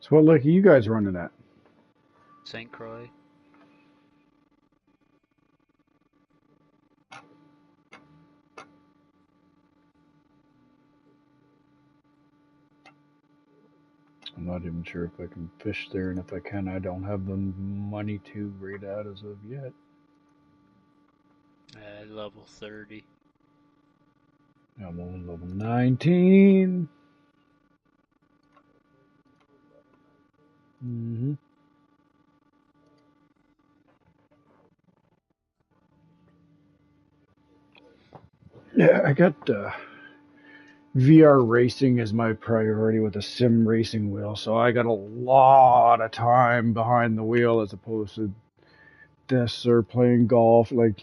So what lake are you guys running at? St. Croix. I'm not even sure if I can fish there, and if I can, I don't have the money to raid out as of yet. Level 30. I'm only level 19. Yeah, I got VR racing as my priority with a sim racing wheel, so I got a lot of time behind the wheel as opposed to this or playing golf. Like,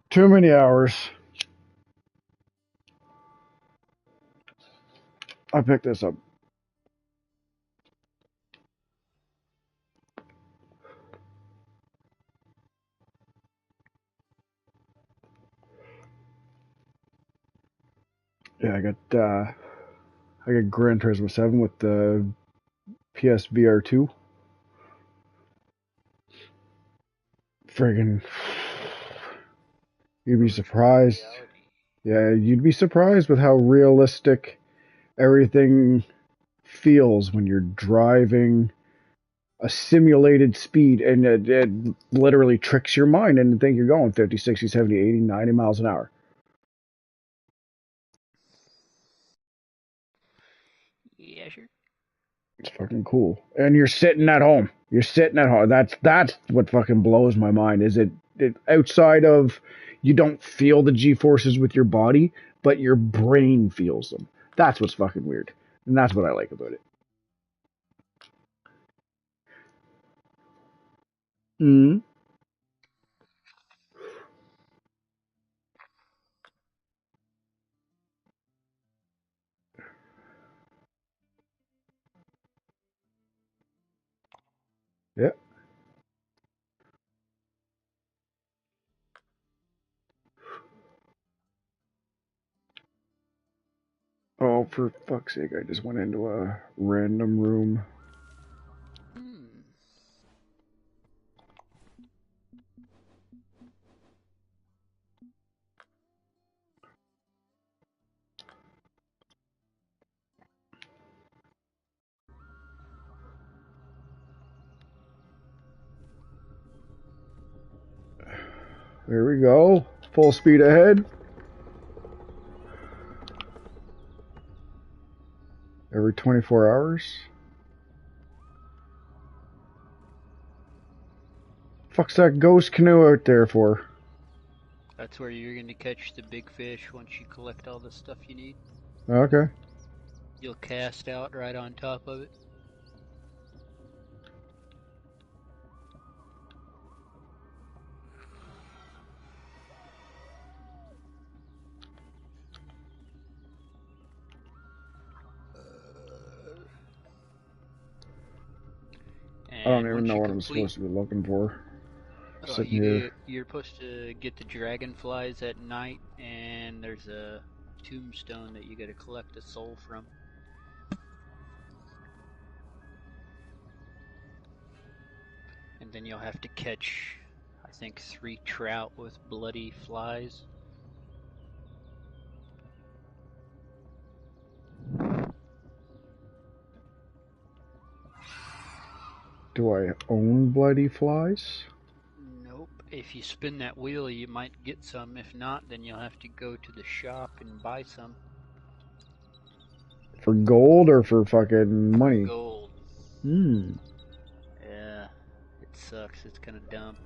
too many hours. I picked this up. Yeah, I got Gran Turismo 7 with the PSVR 2. Friggin', you'd be surprised. Yeah, you'd be surprised with how realistic everything feels when you're driving a simulated speed, and it literally tricks your mind and think you're going 50, 60, 70, 80, 90 miles an hour. Yeah, sure. It's fucking cool. And you're sitting at home. You're sitting at home. That's what fucking blows my mind. Is it outside of you don't feel the G forces with your body, but your brain feels them. That's what's fucking weird. And that's what I like about it. Mm. Yeah. Oh, for fuck's sake, I just went into a random room. Hmm. There we go. Full speed ahead. Every 24 hours. Fuck's that ghost canoe out there for? That's where you're going to catch the big fish once you collect all the stuff you need. Okay. You'll cast out right on top of it. I don't And even once know you what I'm complete, supposed to be looking for. oh, Sitting here. you're supposed to get the dragonflies at night, and there's a tombstone that you got to collect a soul from. And then you'll have to catch, I think, 3 trout with bloody flies. Do I own bloody flies? Nope. If you spin that wheel, you might get some. If not, then you'll have to go to the shop and buy some. For gold or for fucking For money? gold. Hmm. Yeah, it sucks. It's kind of dumb.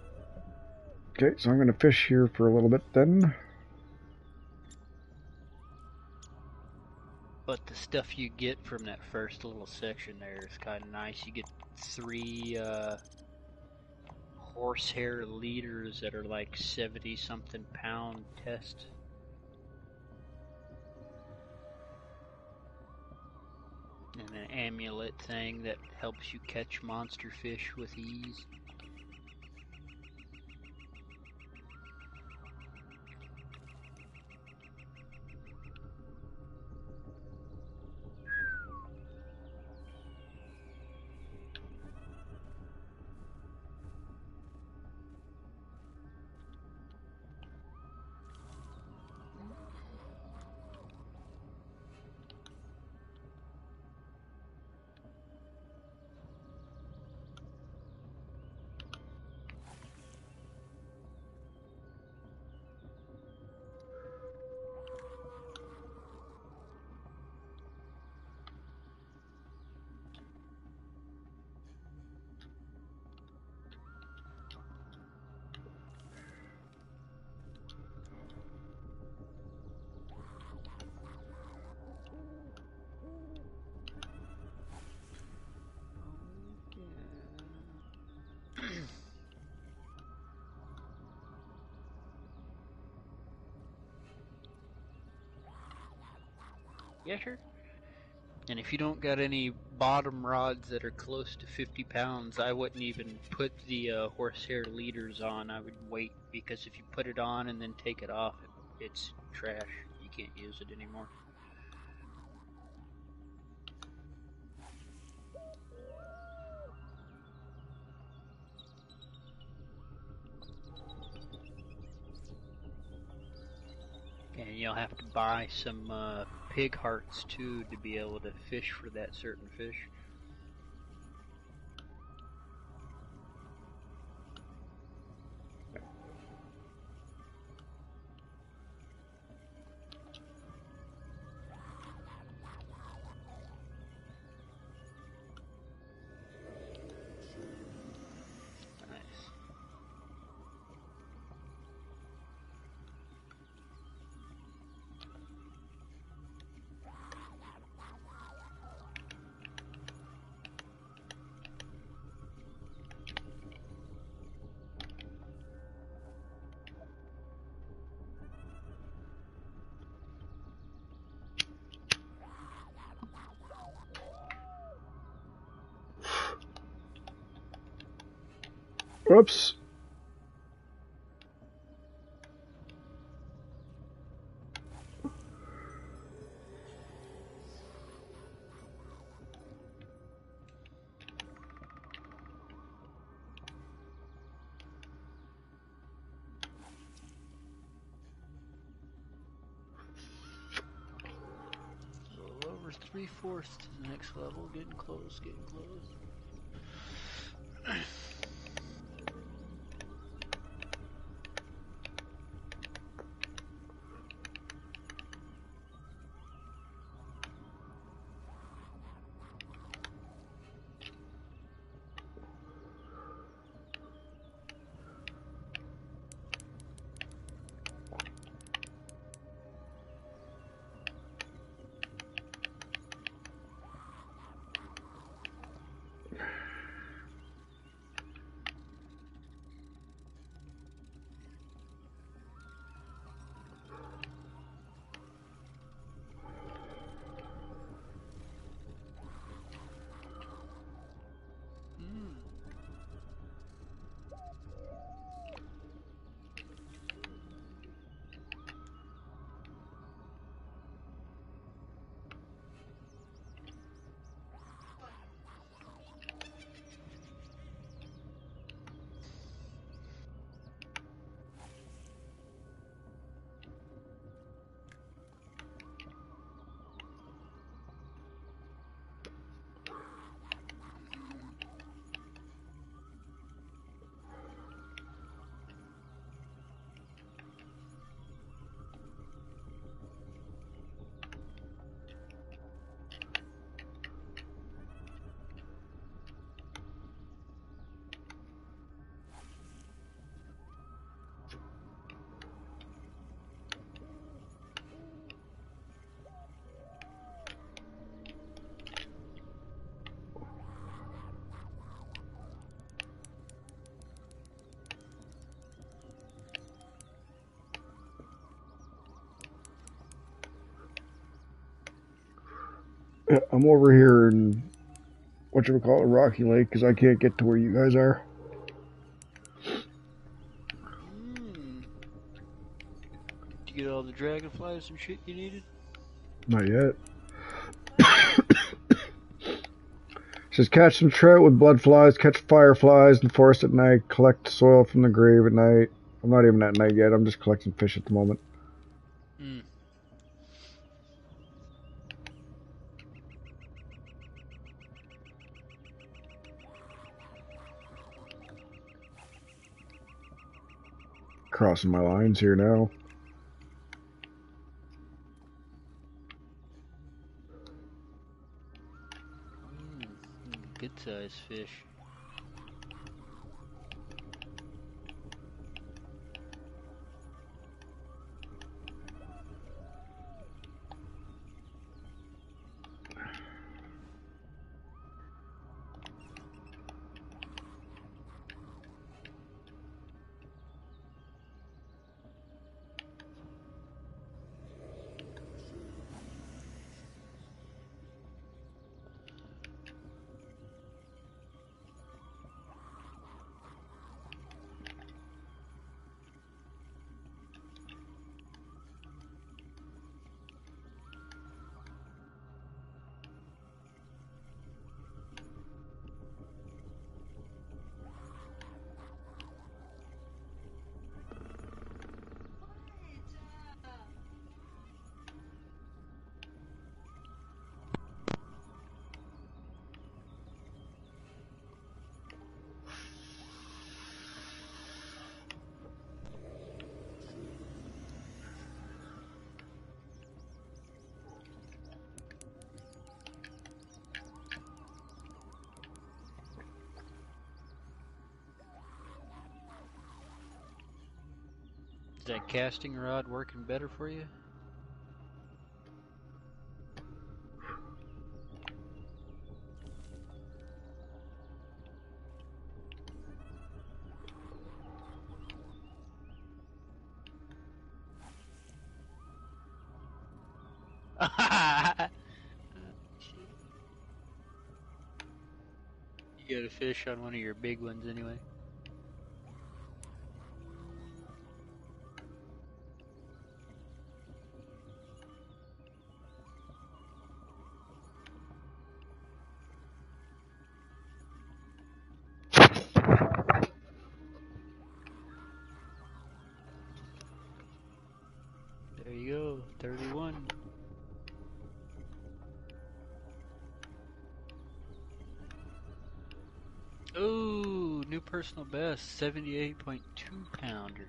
Okay, so I'm gonna fish here for a little bit then. But the stuff you get from that first little section there is kind of nice. You get 3 horsehair leaders that are like 70 something pound test. And an amulet thing that helps you catch monster fish with ease. Yeah, sure. And if you don't got any bottom rods that are close to 50 pounds, I wouldn't even put the horsehair leaders on. I would wait, because if you put it on and then take it off, it's trash. You can't use it anymore. And you'll have to buy some pig hearts too to be able to fish for that certain fish. Nice. Oops. A little over 3/4 to the next level. Getting close, getting close. I'm over here in whatchamacallit, Rocky Lake, because I can't get to where you guys are. Did you get all the dragonflies and shit you needed? Not yet. Says catch some trout with blood flies, catch fireflies in the forest at night, collect soil from the grave at night. I'm not even at night yet, I'm just collecting fish at the moment. Crossing my lines here now. Good size fish. that casting rod working better for you? You got a fish on one of your big ones anyway. There you go, 31. Ooh, new personal best, 78.2 pounder.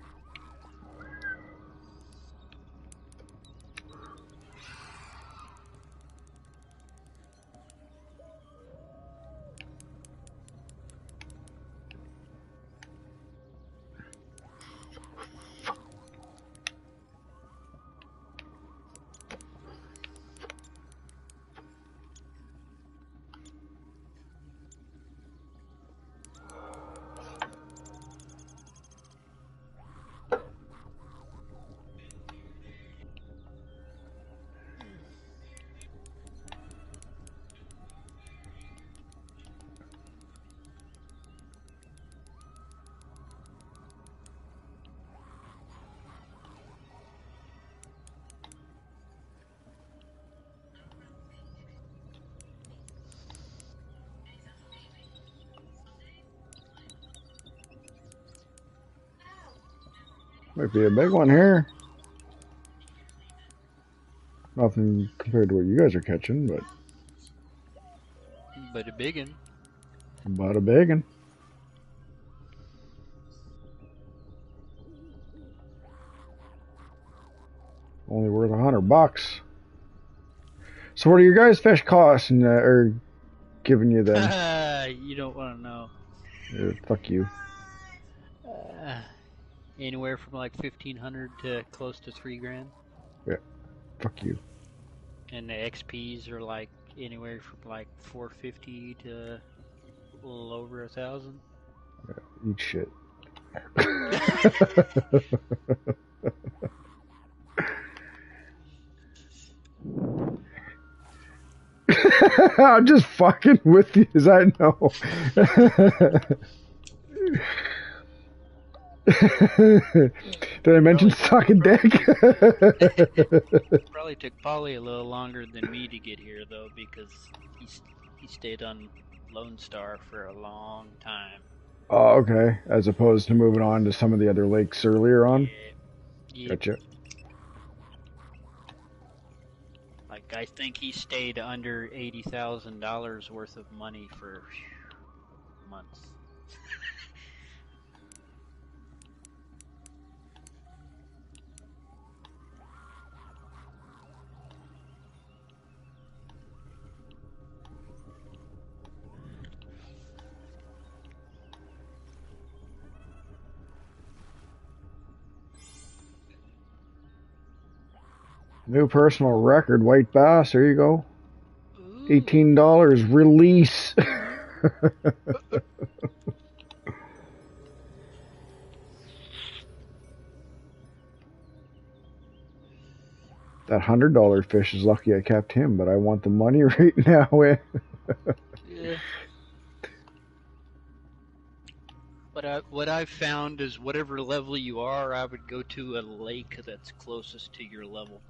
Might be a big one here. Nothing compared to what you guys are catching, but a biggin. But a biggin. Only worth $100. So what are your guys' fish costing or giving you then? You don't want to know. Fuck you. Anywhere from like 1,500 to close to $3,000. Yeah, fuck you. And the XPs are like anywhere from like 450 to a little over 1,000. Yeah, eat shit. I'm just fucking with you, as I know. Did I mention sucking dick? Probably took Polly a little longer than me to get here, though, because he stayed on Lone Star for a long time. Oh, okay. As opposed to moving on to some of the other lakes earlier on? Yeah. Gotcha. Like, I think he stayed under $80,000 worth of money for months. New personal record, white bass. There you go. $18 release. That $100 fish is lucky I kept him, but I want the money right now. Yeah. But what I've found is whatever level you are, I would go to a lake that's closest to your level.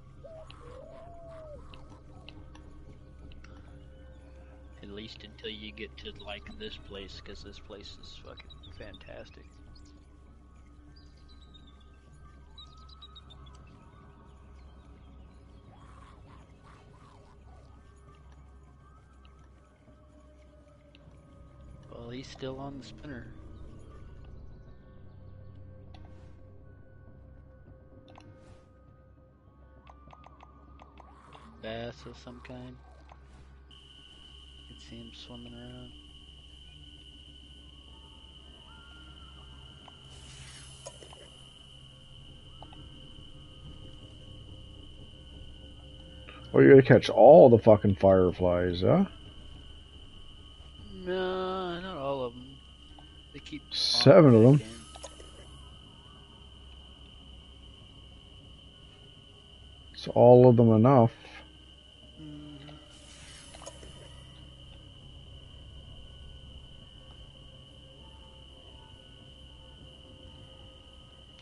At least until you get to like this place, because this place is fucking fantastic. Well, he's still on the spinner. Bass of some kind. You can see him swimming around. Oh, you gotta catch all the fucking fireflies, huh? No, not all of them. They keep 7 of them. Is all of them enough?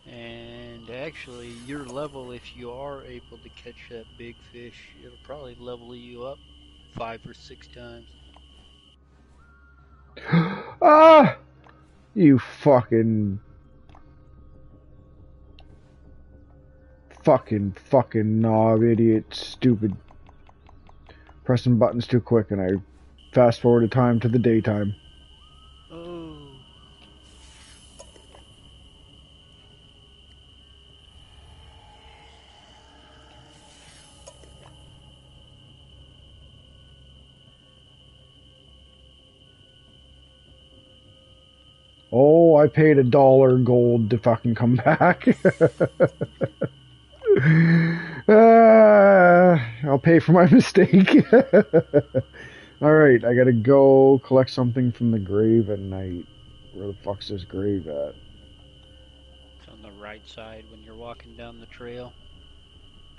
And actually, your level, if you are able to catch that big fish, it'll probably level you up 5 or 6 times. Ah! You fucking knob, idiot, stupid. Pressing buttons too quick and I fast forwarded time to the daytime. Oh. Oh, I paid $1 gold to fucking come back. I'll pay for my mistake. Alright, I gotta go collect something from the grave at night. Where the fuck's this grave at? It's on the right side when you're walking down the trail,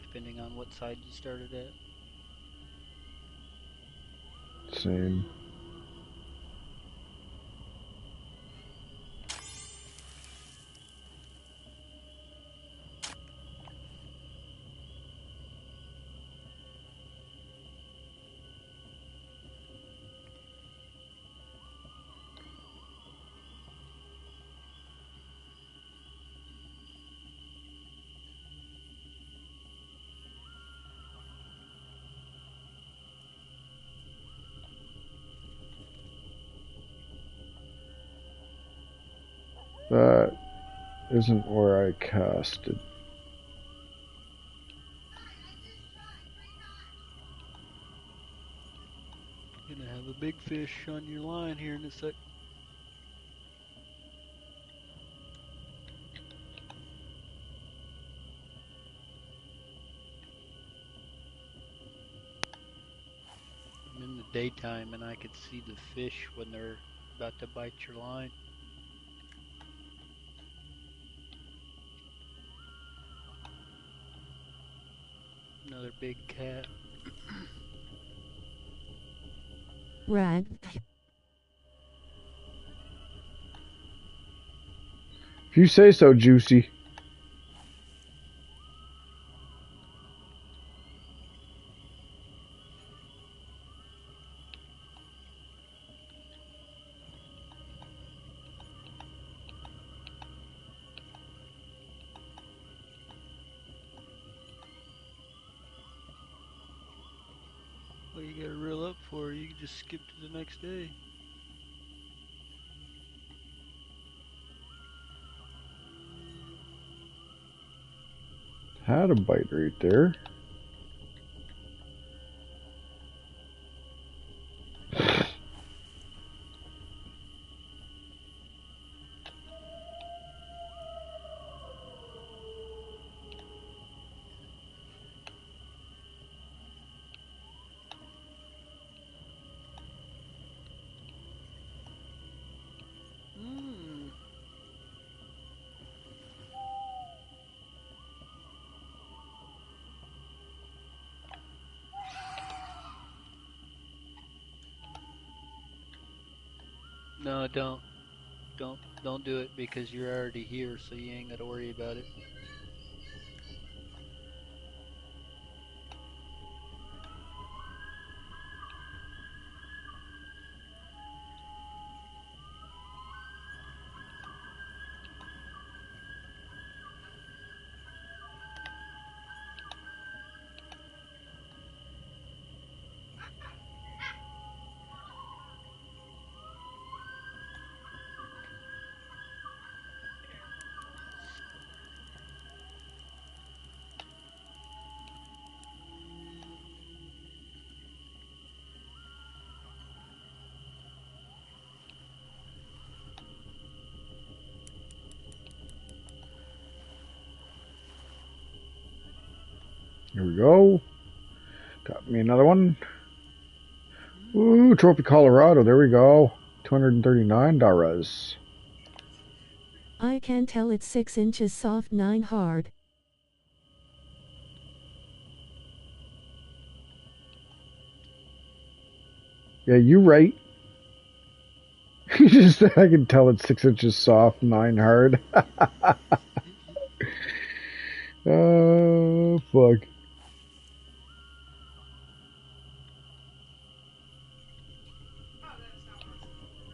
depending on what side you started at. Same. That isn't where I casted. Gonna have a big fish on your line here in a sec. I'm in the daytime and I could see the fish when they're about to bite your line. Another big cat. Brad. If you say so, Juicy. What you gotta reel up for? You can just skip to the next day. Had a bite right there. No, don't do it because you're already here, so you ain't gotta worry about it. Here we go. Got me another one. Ooh, Trophy Colorado. There we go. $239. I can tell it's 6 inches soft, 9 hard. Yeah, you right. Just I can tell it's 6 inches soft, 9 hard. Oh, fuck.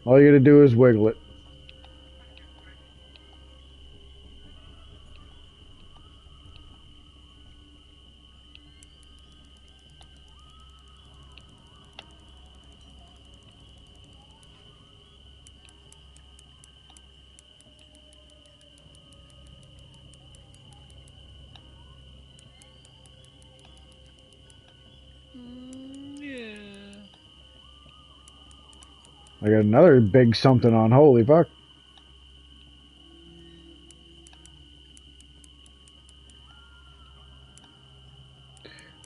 All you gotta do is wiggle it. Yeah. I got another big something on. Holy fuck.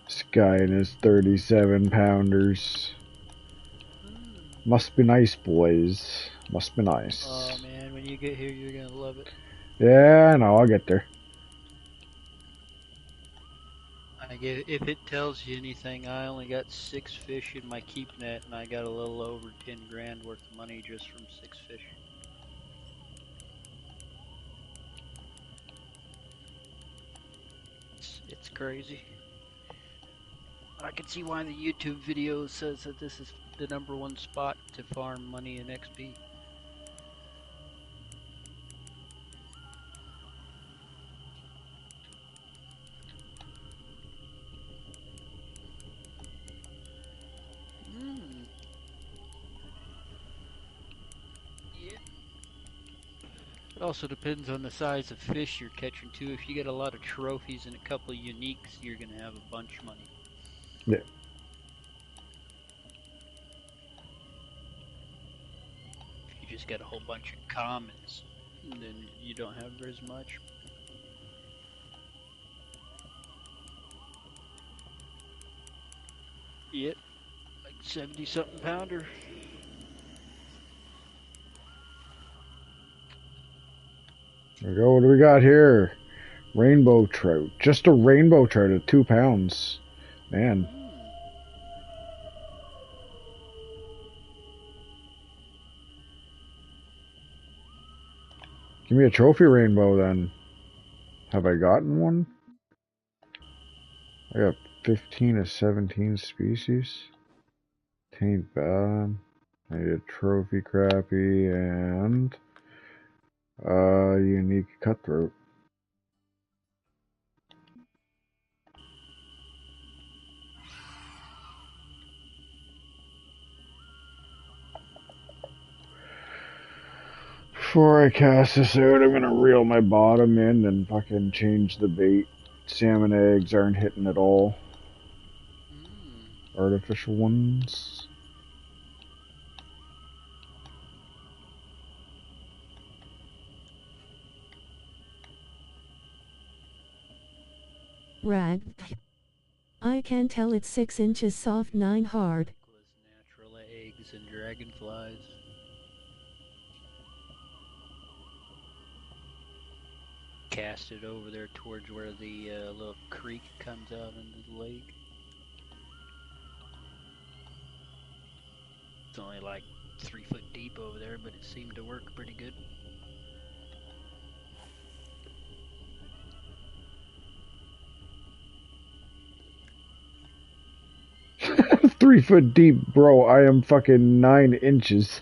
This guy and his 37 pounders. Must be nice, boys. Must be nice. Oh man, when you get here, you're gonna love it. Yeah, I know. I'll get there. If it tells you anything, I only got 6 fish in my keep net, and I got a little over 10 grand worth of money just from 6 fish. It's crazy. I can see why the YouTube video says that this is the #1 spot to farm money in XP. Yeah. It also depends on the size of fish you're catching too. If you get a lot of trophies and a couple of uniques, you're gonna have a bunch of money. Yeah. If you just got a whole bunch of commons, then you don't have as much. Yep, like 70-something pounder. There we go. What do we got here? Rainbow trout. Just a rainbow trout at 2 pounds. Man. Give me a trophy rainbow then. Have I gotten one? I got 15 of 17 species. Taint bad. I need a trophy crappie and unique cutthroat. Before I cast this out, I'm gonna reel my bottom in and fucking change the bait. Salmon eggs aren't hitting at all. Artificial ones. Brad. I can tell it's 6 inches soft, 9 hard. Natural eggs and dragonflies. Cast it over there towards where the little creek comes out into the lake. It's only like 3 foot deep over there, but it seemed to work pretty good. Three foot deep, bro. I am fucking 9 inches.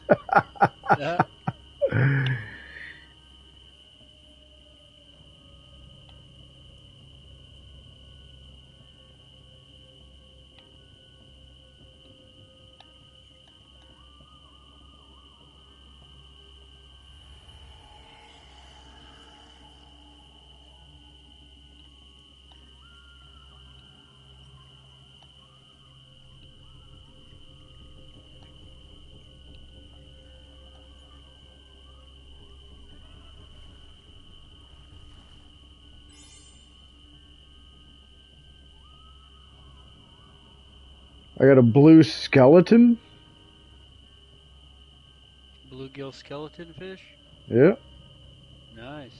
I got a blue skeleton. Bluegill skeleton fish? Yeah. Nice.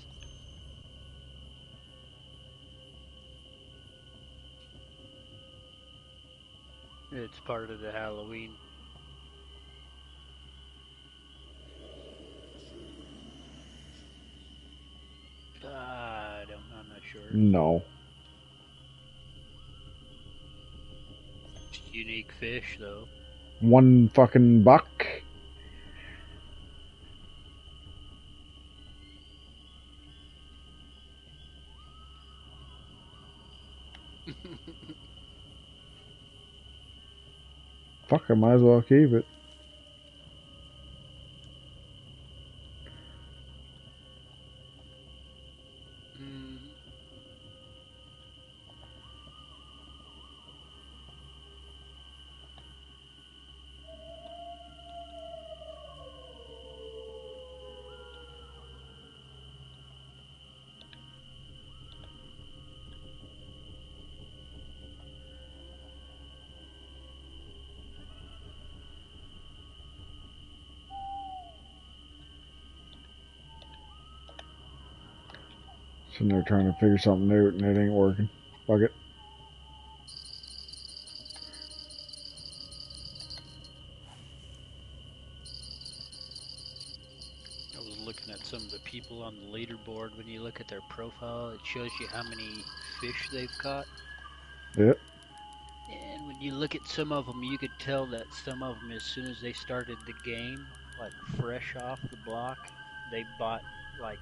It's part of the Halloween. I'm not sure. No. Unique fish, though. One fucking buck. Fuck, I might as well keep it. Sitting there trying to figure something out and it ain't working. Fuck it. I was looking at some of the people on the leaderboard. When you look at their profile, it shows you how many fish they've caught. Yep. And when you look at some of them, you could tell that some of them, as soon as they started the game, like fresh off the block, they bought like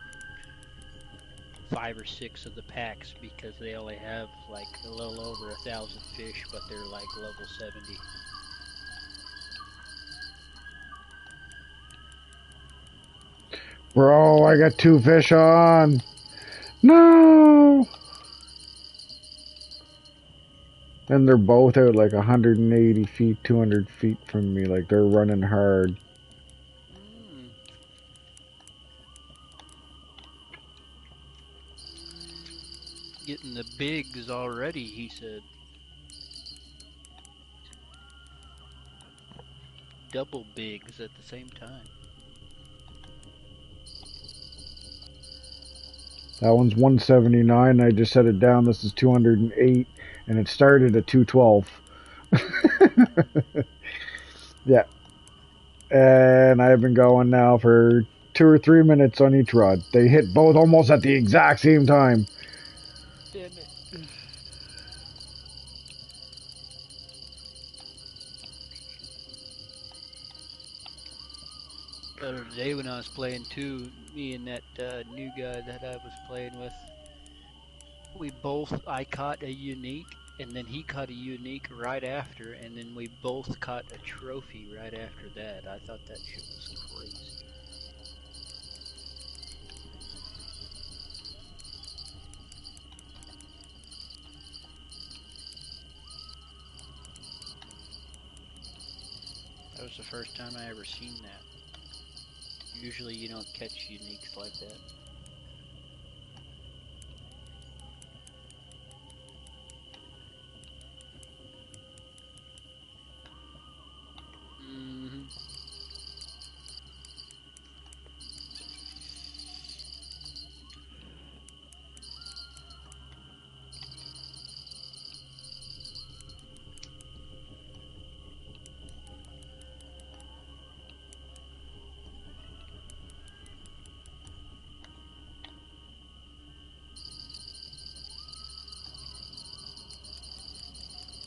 5 or 6 of the packs because they only have like a little over 1,000 fish, but they're like level 70. Bro, I got 2 fish on. No. And they're both out like 180 feet, 200 feet from me. Like they're running hard. Getting the bigs already, he said. Double bigs at the same time. That one's 179. I just set it down. This is 208, and it started at 212. Yeah. And I've been going now for 2 or 3 minutes on each rod. They hit both almost at the exact same time. Damn it. The other day when I was playing too, me and that new guy that I was playing with, I caught a unique, and then he caught a unique right after, and then we both caught a trophy right after that. I thought that shit was crazy. That was the first time I ever seen that. Usually you don't catch uniques like that.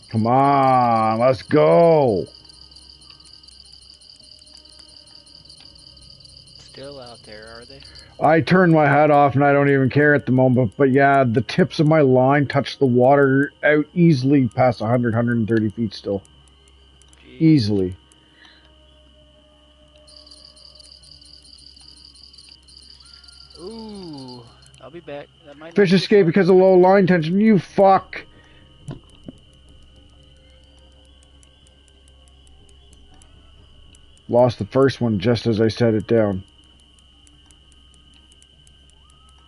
Come on, let's go. Still out there, are they? I turned my head off and I don't even care at the moment. But yeah, the tips of my line touch the water out easily past 100, 130 feet still. Jeez. Easily. Ooh, I'll be back. That might Fish escape because of low line tension. You fuck. Lost the first one just as I set it down.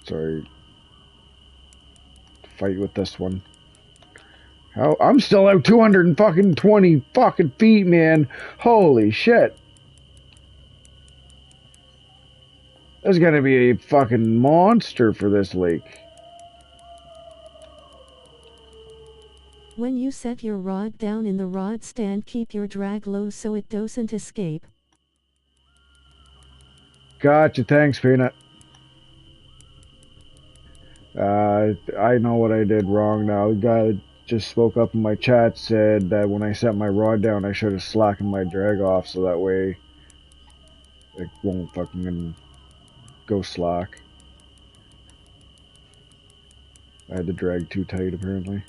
Sorry. Fight with this one. How, I'm still out 220 fucking feet, man. Holy shit. There's gonna be a fucking monster for this lake. When you set your rod down in the rod stand, keep your drag low so it doesn't escape. Gotcha, thanks, Peanut. I know what I did wrong now. The guy that just spoke up in my chat said that when I set my rod down, I should have slackened my drag off so that way it won't fucking go slack. I had the drag too tight, apparently.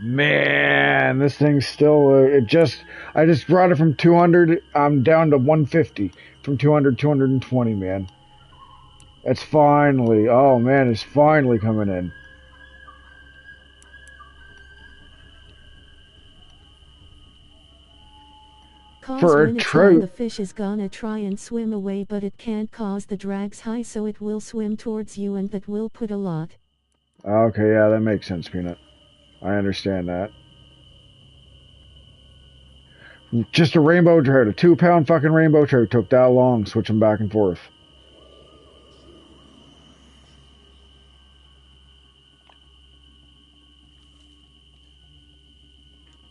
Man, this thing's still, I just brought it from 200, I'm down to 150. From 200, 220, man. It's finally, oh man, it's finally coming in. Cause For when a it's on, trout. the fish is gonna try and swim away, but it can't cause the drags high, so it will swim towards you, and that will put a lot. Okay, yeah, that makes sense, Peanut. I understand that. Just a rainbow trout, a 2-pound fucking rainbow trout took that long switching back and forth.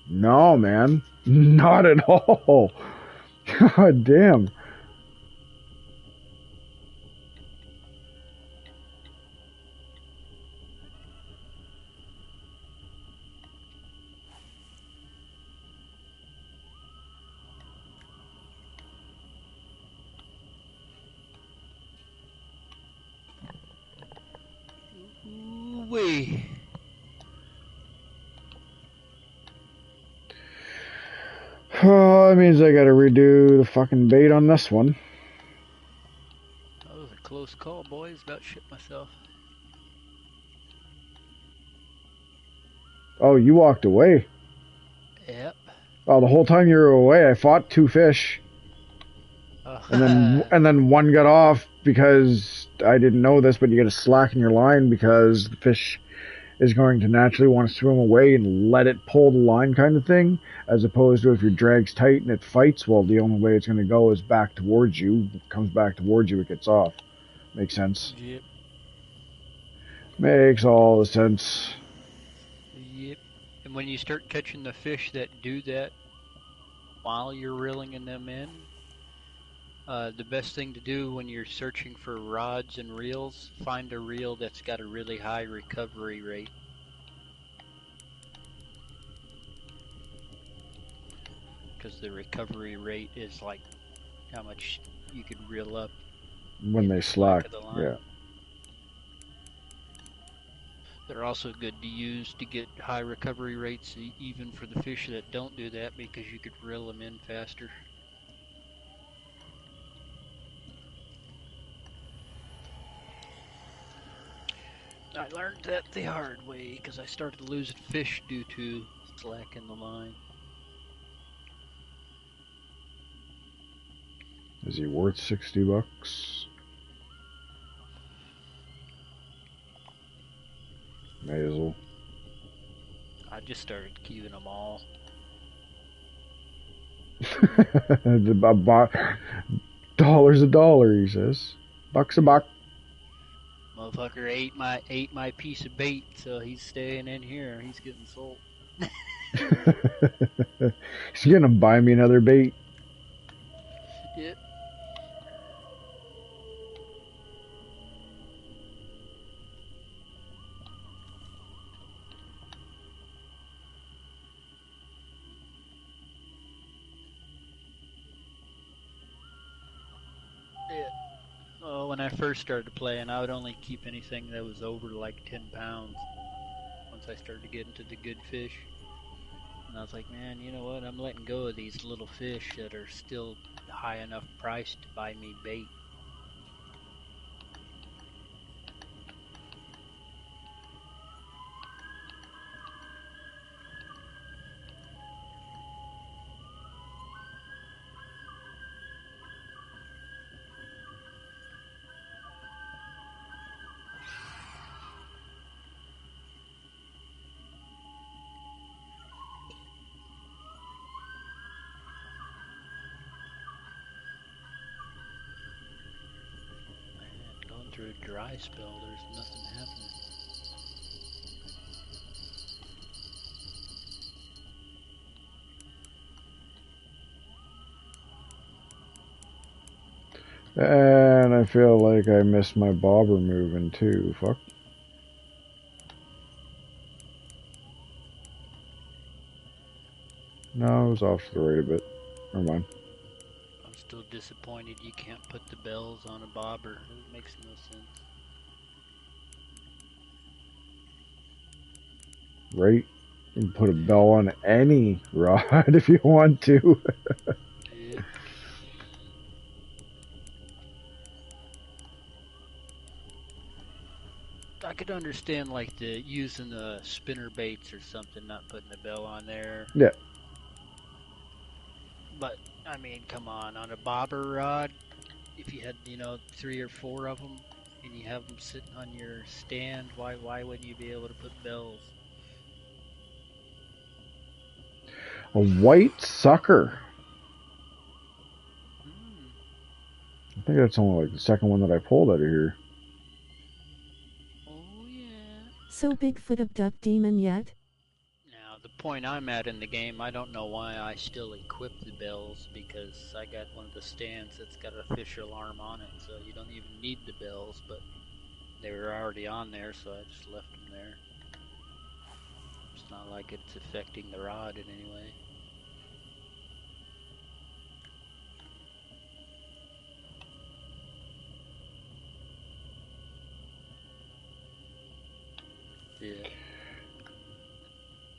No, man. Not at all. God damn. Ooh-wee. Oh, that means I gotta redo the fucking bait on this one. That was a close call, boys. About shit myself. Oh, you walked away. Yep. Oh, the whole time you were away, I fought 2 fish. And then one got off because I didn't know this, but you gotta slacken your line because the fish is going to naturally want to swim away and let it pull the line kind of thing, as opposed to if your drag's tight and it fights, well, the only way it's going to go is back towards you. It comes back towards you, it gets off. Makes sense? Yep. Makes all the sense. Yep. And when you start catching the fish that do that while you're reeling them in, the best thing to do when you're searching for rods and reels, find a reel that's got a really high recovery rate. Because the recovery rate is like how much you could reel up When they slack, the line. yeah. They're also good to use to get high recovery rates, even for the fish that don't do that, because you could reel them in faster. I learned that the hard way because I started losing fish due to slack in the line. Is he worth $60? May as well. I just started queuing them all. Dollar's a dollar, he says. Bucks a buck. Motherfucker ate my piece of bait, so he's staying in here. He's getting sold. He's gonna buy me another bait. Yep. Well, when I first started playing, I would only keep anything that was over like 10 pounds. Once I started getting to the good fish. And I was like, man, you know what? I'm letting go of these little fish that are still high enough price to buy me bait. through a dry spell, there's nothing happening. And I feel like I missed my bobber moving too. Fuck. No, I was off to the right a bit. Never mind. I'm still disappointed you can't put the bells on a bobber. It makes no sense. Right? You can put a bell on any rod if you want to. Yeah. I could understand like the using the spinner baits or something, not putting the bell on there. Yeah. But I mean, come on a bobber rod, if you had 3 or 4 of them and you have them sitting on your stand, why wouldn't you be able to put bells? A white sucker. I think that's only like the second one that I pulled out of here. Oh yeah. So Bigfoot abduct demon yet? Now the point I'm at in the game, I don't know why I still equip the bells, because I got one of the stands that's got a fish alarm on it, so you don't even need the bells, but they were already on there, so I just left them there. It's not like it's affecting the rod in any way. Yeah.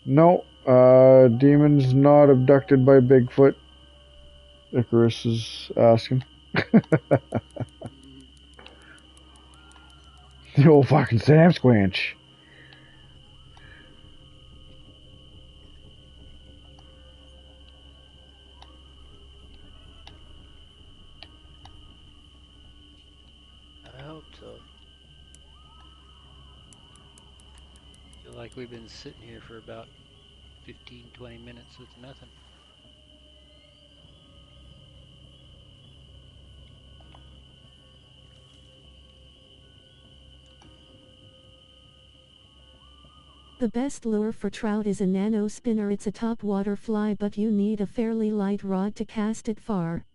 No, demon's not abducted by Bigfoot. Icarus is asking. The old fucking Sam Squanch. I hope so. I feel like we've been sitting here for about 15-20 minutes with nothing. The best lure for trout is a nano spinner. It's a top water fly, but you need a fairly light rod to cast it far.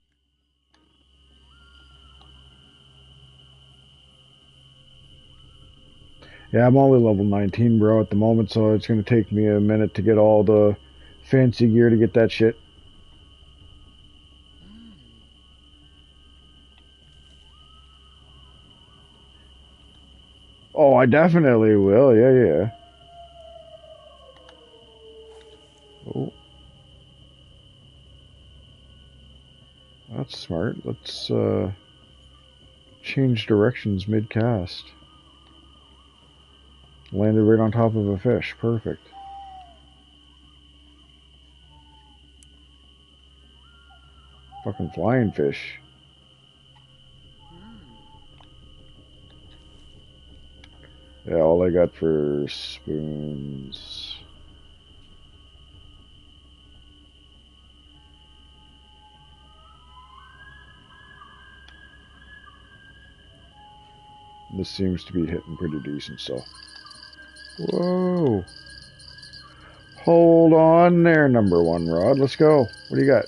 Yeah, I'm only level 19, bro, at the moment, so it's going to take me a minute to get all the fancy gear to get that shit. Oh, I definitely will. Yeah. Oh. That's smart. Let's change directions mid-cast. Landed right on top of a fish. Perfect. Fucking flying fish. Yeah, all I got for spoons. This seems to be hitting pretty decent, so. Whoa. Hold on there, number 1 rod. Let's go. What do you got?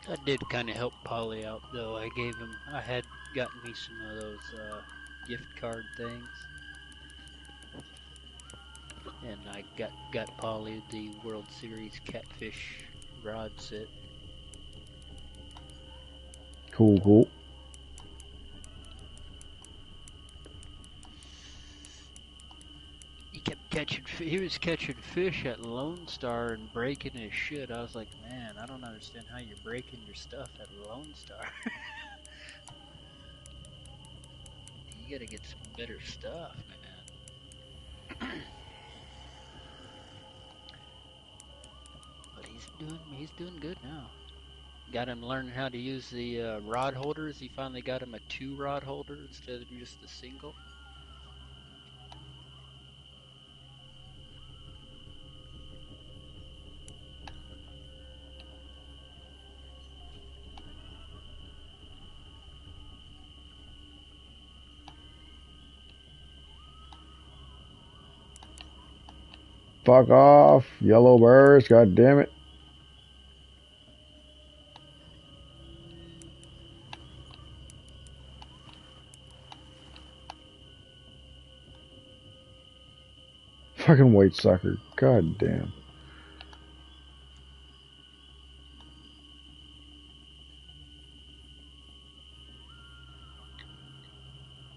That did kind of help Polly out, though. I had gotten me some of those gift card things, and I got Polly the World Series catfish rod set. Cool. He was catching fish at Lone Star and breaking his shit. I was like, man, I don't understand how you're breaking your stuff at Lone Star. You gotta get some better stuff, man. But he's doing good now. Got him learning how to use the rod holders. He finally got him a 2 rod holder instead of just a single. Fuck off, yellow birds, god damn it. Fucking white sucker, god damn.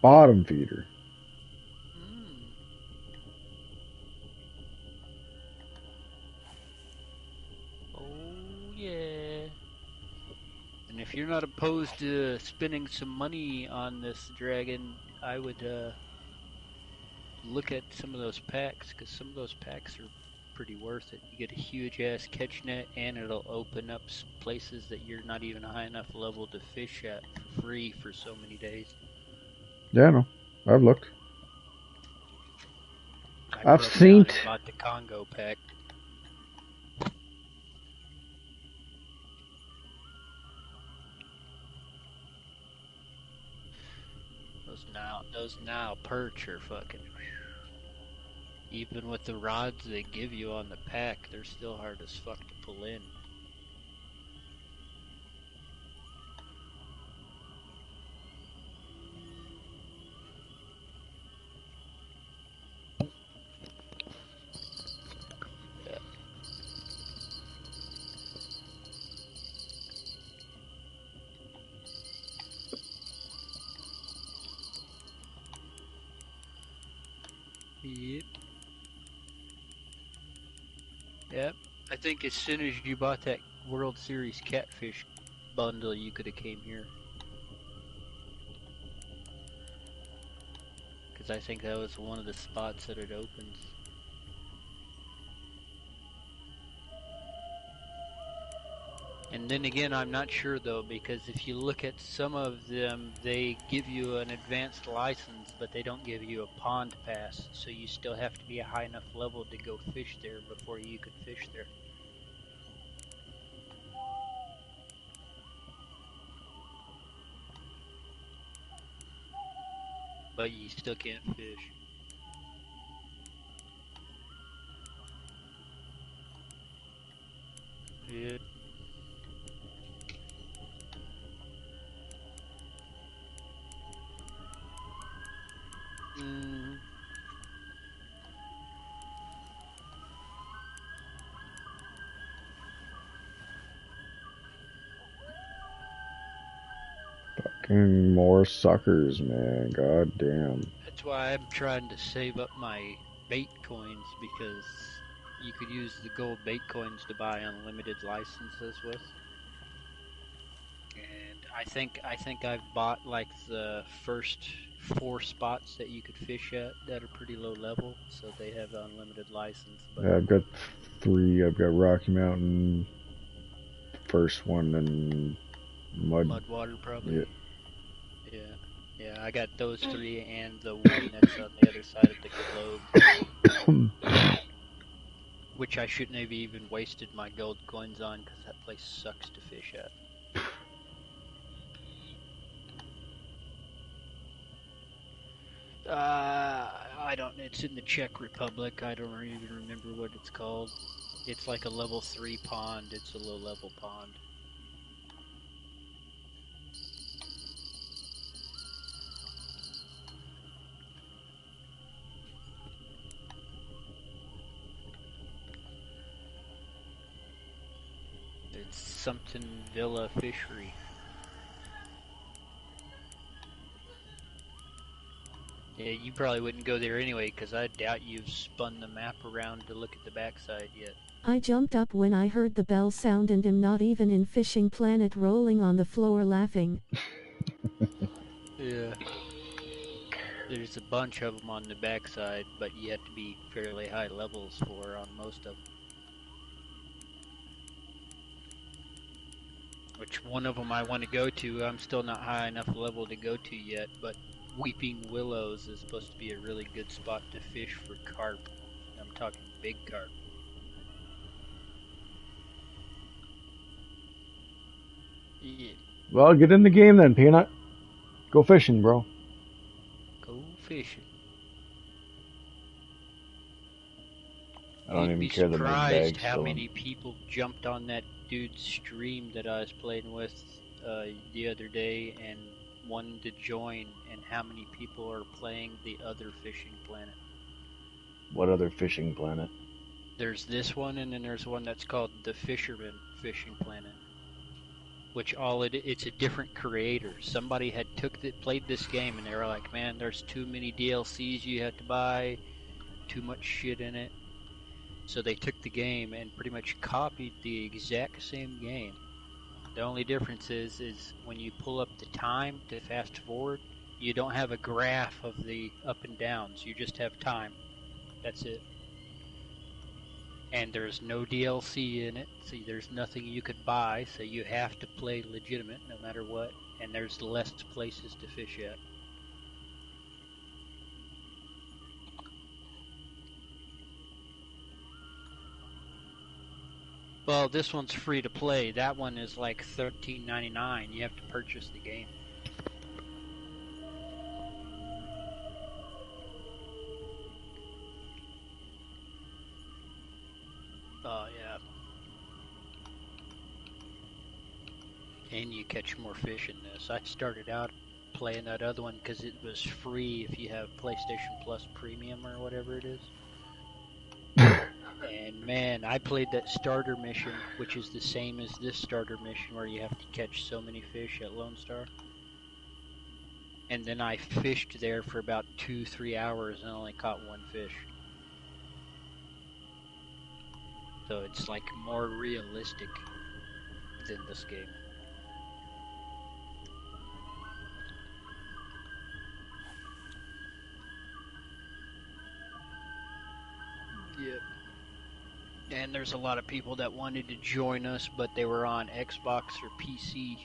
Bottom feeder. Oh, yeah. And if you're not opposed to spending some money on this dragon, I would look at some of those packs, because some of those packs are pretty worth it. You get a huge-ass catch net, and it'll open up places that you're not even high enough level to fish at for free for so many days. Yeah, no. I've looked. I've seen. Bought the Congo pack. Those Nile perch are fucking. Even with the rods they give you on the pack, they're still hard as fuck to pull in. Yep. Yep. I think as soon as you bought that World Series catfish bundle, you could have came here. Because I think that was one of the spots that it opens. And then again, I'm not sure though, because if you look at some of them, they give you an advanced license, but they don't give you a pond pass, so you still have to be a high enough level to go fish there before you could fish there. But you still can't fish. Yeah. Fucking more suckers, man. God damn. That's why I'm trying to save up my bait coins, because you could use the gold bait coins to buy unlimited licenses with. And I think I've bought like the first 4 spots that you could fish at that are pretty low level, so they have unlimited license. But yeah, I've got 3. I've got Rocky Mountain, first one, and Mudwater probably. Yeah. Yeah, I got those 3 and the one that's on the other side of the globe. Which I shouldn't have even wasted my gold coins on, because that place sucks to fish at. I don't, it's in the Czech Republic, I don't even remember what it's called. It's like a level 3 pond, it's a low level pond. It's something Villa Fishery. Yeah, you probably wouldn't go there anyway, because I doubt you've spun the map around to look at the backside yet. I jumped up when I heard the bell sound and am not even in Fishing Planet, rolling on the floor laughing. Yeah. There's a bunch of them on the backside, but you have to be fairly high levels for on most of them. Which one of them I want to go to, I'm still not high enough level to go to yet, but Weeping Willows is supposed to be a really good spot to fish for carp. I'm talking big carp. Yeah. Well, get in the game then, Peanut. Go fishing, bro. Go fishing. I don't You'd even be care the big surprised bag how still. many people jumped on that dude's stream that I was playing with the other day and wanted to join, and how many people are playing the other fishing planet. What other fishing planet? There's this one, and then there's one that's called the Fisherman Fishing Planet, which it's a different creator. Somebody had played this game, and they were like, man, there's too many DLCs you have to buy, too much shit in it. So they took the game and pretty much copied the exact same game. The only difference is when you pull up the time to fast forward, you don't have a graph of the up and downs. You just have time. That's it. And there's no DLC in it, so there's nothing you could buy, so you have to play legitimate no matter what, and there's less places to fish at. Well, this one's free to play. That one is like $13.99. You have to purchase the game. Oh, yeah. And you catch more fish in this. I started out playing that other one because it was free if you have PlayStation Plus Premium or whatever it is. And man, I played that starter mission, which is the same as this starter mission where you have to catch so many fish at Lone Star. And then I fished there for about 2-3 hours and only caught one fish. So it's like more realistic than this game. Yep. And there's a lot of people that wanted to join us, but they were on Xbox or PC.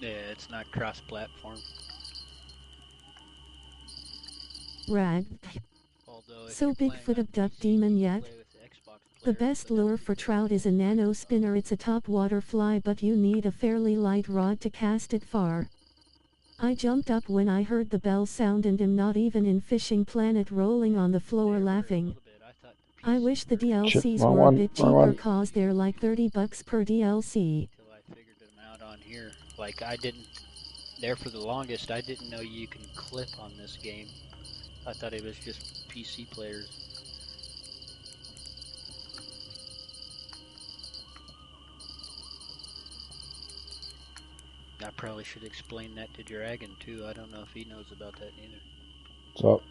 Yeah, it's not cross-platform. Rag. So Bigfoot abduct demon yet? The best lure for trout is a nano spinner. It's a top water fly, but you need a fairly light rod to cast it far. I jumped up when I heard the bell sound and am not even in Fishing Planet rolling on the floor laughing. I wish the DLCs were a bit cheaper cause they're like $30 per DLC. Until I figured them out on here. Like there for the longest, I didn't know you can clip on this game. I thought it was just PC players. I probably should explain that to Dragon too. I don't know if he knows about that either. What's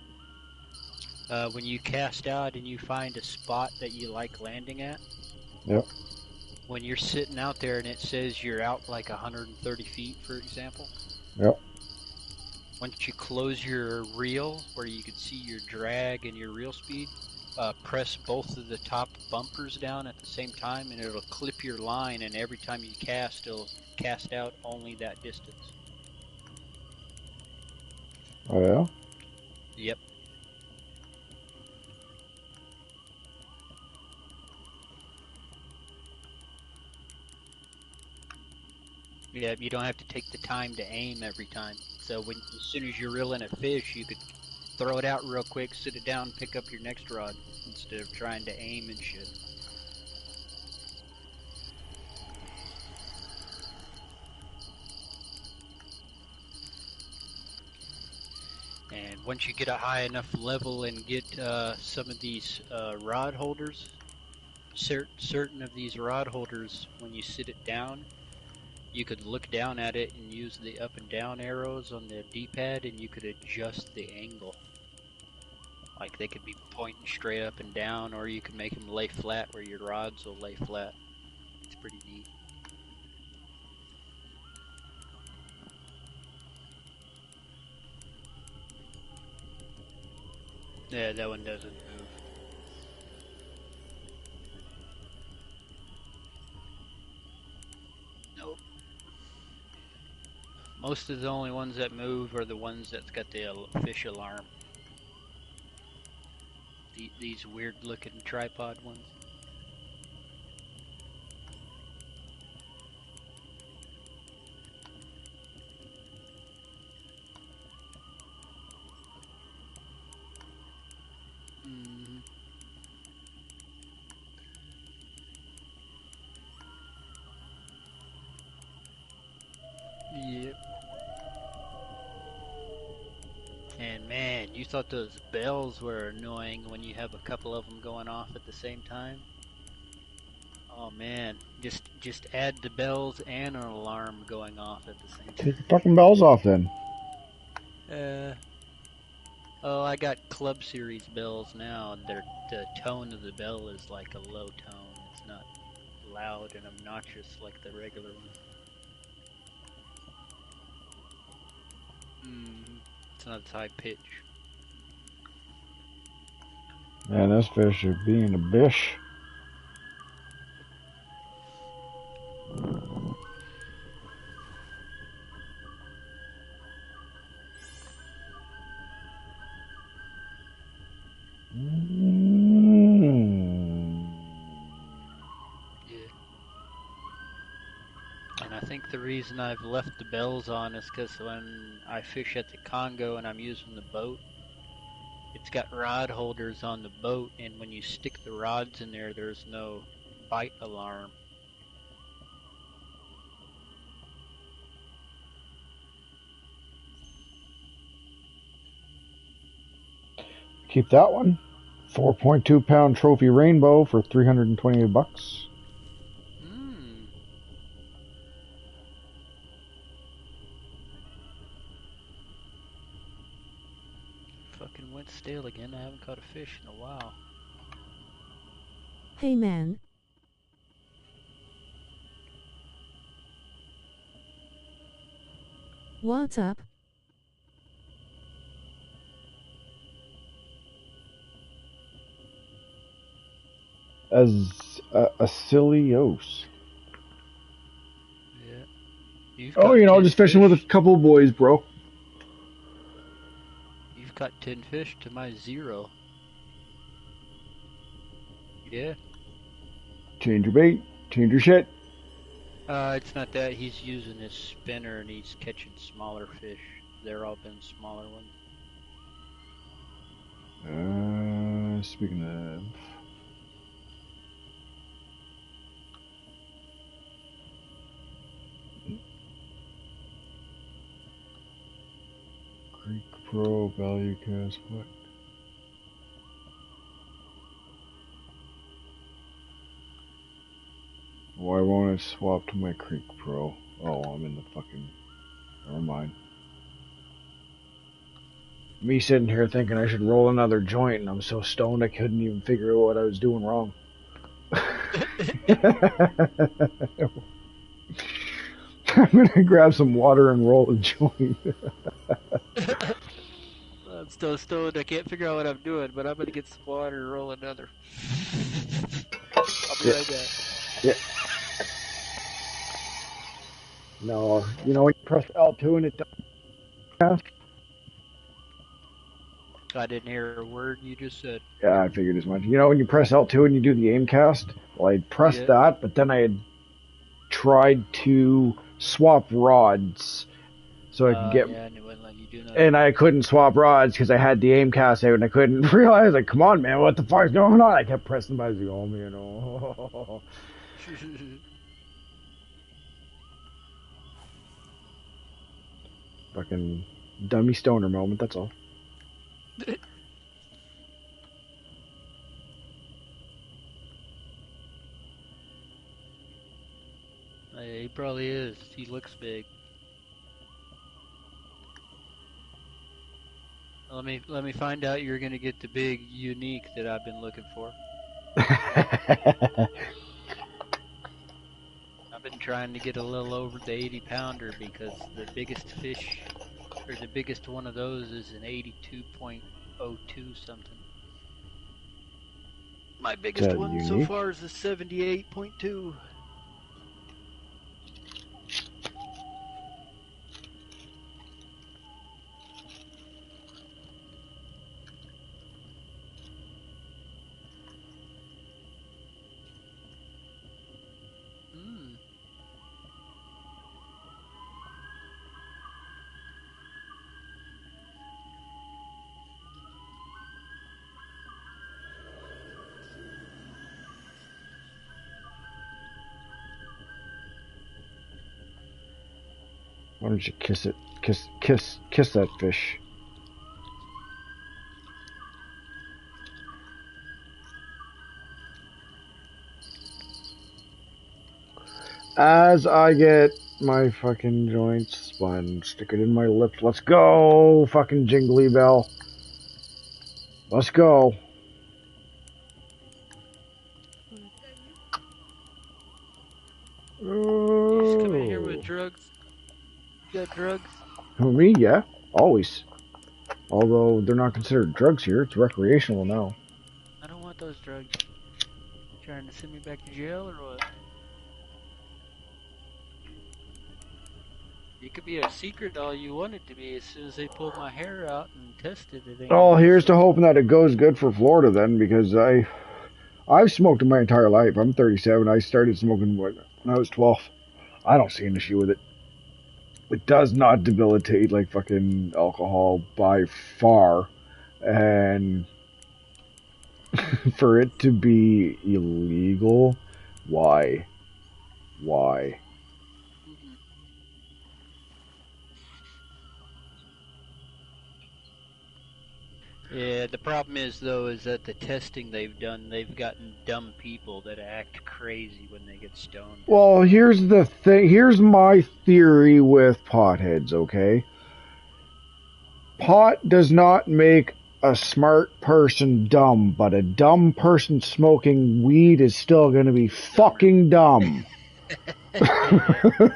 up? When you cast out and you find a spot that you like landing at. Yep. When you're sitting out there and it says you're out like 130 feet, for example. Yep. Once you close your reel, where you can see your drag and your reel speed, press both of the top bumpers down at the same time, and it'll clip your line, and every time you cast, it'll cast out only that distance. Oh, yeah? Yep. Yeah, you don't have to take the time to aim every time. So as soon as you're reeling a fish, you could throw it out real quick, sit it down, pick up your next rod, instead of trying to aim and shit. And once you get a high enough level and get some of these rod holders, certain of these rod holders, when you sit it down, you could look down at it and use the up and down arrows on the D-pad, and you could adjust the angle. Like they could be pointing straight up and down, or you could make them lay flat where your rods will lay flat. It's pretty neat. Yeah, that one doesn't move. Nope. Most of the only ones that move are the ones that's got the fish alarm. These weird looking tripod ones. Man, you thought those bells were annoying when you have a couple of them going off at the same time? Oh man, just add the bells and an alarm going off at the same time. Take the fucking bells off then. Oh, I got Club Series bells now, and the tone of the bell is like a low tone. It's not loud and obnoxious like the regular ones. It's not as high pitch. Man, this fish is being a bish. And I think the reason I've left the bells on is because when I fish at the Congo and I'm using the boat, it's got rod holders on the boat, and when you stick the rods in there, there's no bite alarm. Keep that one. 4.2 pound trophy rainbow for $328. Fucking went stale again. I haven't caught a fish in a while. Hey man. What's up? Acilios. Yeah. Oh, you know, just fishing with a couple of boys, bro. You've got 10 fish to my 0. Yeah. Change your bait. Change your shit. It's not that. He's using his spinner and he's catching smaller fish. They're all been smaller ones. Speaking of... Creek Pro value cast, what? Why won't I swap to my Creek Pro? Oh, I'm in the fucking... Never mind. Me sitting here thinking I should roll another joint, and I'm so stoned I couldn't even figure out what I was doing wrong. I'm gonna grab some water and roll a joint. I'm still stoned. I can't figure out what I'm doing, but I'm gonna get some water and roll another. I'll be right back. Yeah. No, you know when you press L2 and it does. I didn't hear a word you just said. Yeah, I figured as much. You know when you press L2 and you do the aim cast? Well, I pressed that, but then I had tried to swap rods so I could get... Yeah, and it wouldn't let you do that. And I couldn't swap rods because I had the aim cast out and I couldn't realize, like, come on, man, what the fuck's going on? I kept pressing by the oh, man, oh. Fucking dummy stoner moment, that's all. He probably is. He looks big. Let me find out you're gonna get the big unique that I've been looking for. I've been trying to get a little over the 80-pounder because the biggest fish, or the biggest one of those, is an 82.02 something. My biggest one unique? So far is a 78.2. Why don't you kiss it? Kiss that fish. As I get my fucking joints spun, stick it in my lips. Let's go, fucking jingly bell. Let's go. You just come in here with drugs? You got drugs? Who, me? Yeah, always. Although they're not considered drugs here, it's recreational now. I don't want those drugs. You trying to send me back to jail or what? You could be a secret all you want it to be. As soon as they pull my hair out and tested it. Oh, here's to hoping that it goes good for Florida then, because I've smoked my entire life. I'm 37. I started smoking when I was 12. I don't see an issue with it. It does not debilitate like fucking alcohol by far. And for it to be illegal, why? Why? Yeah, the problem is, though, is that the testing they've done, they've gotten dumb people that act crazy when they get stoned. Well, here's the thing. Here's my theory with potheads, okay? Pot does not make a smart person dumb, but a dumb person smoking weed is still going to be fucking dumb. Yeah.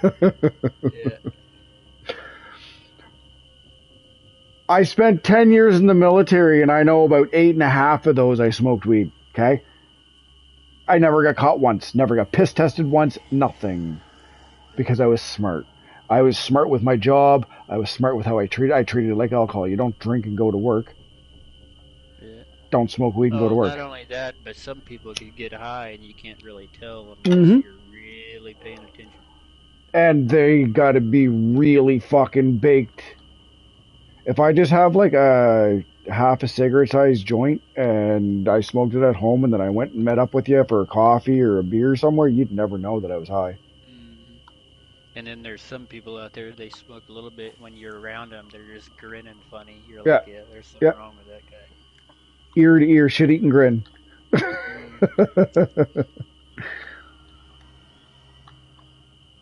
I spent 10 years in the military, and I know about 8.5 of those I smoked weed, okay? I never got caught once, never got piss tested once, nothing. Because I was smart. I was smart with my job, I was smart with how I treated it like alcohol. You don't drink and go to work. Yeah. Don't smoke weed and go to work. Not only that, but some people can get high and you can't really tell unless you're really paying attention. And they gotta be really fucking baked. If I just have like a half a cigarette sized joint and I smoked it at home and then I went and met up with you for a coffee or a beer somewhere, you'd never know that I was high. And then there's some people out there, they smoke a little bit. When you're around them, they're just grinning funny. You're like, yeah, there's something wrong with that guy. Ear to ear, shit-eating grin.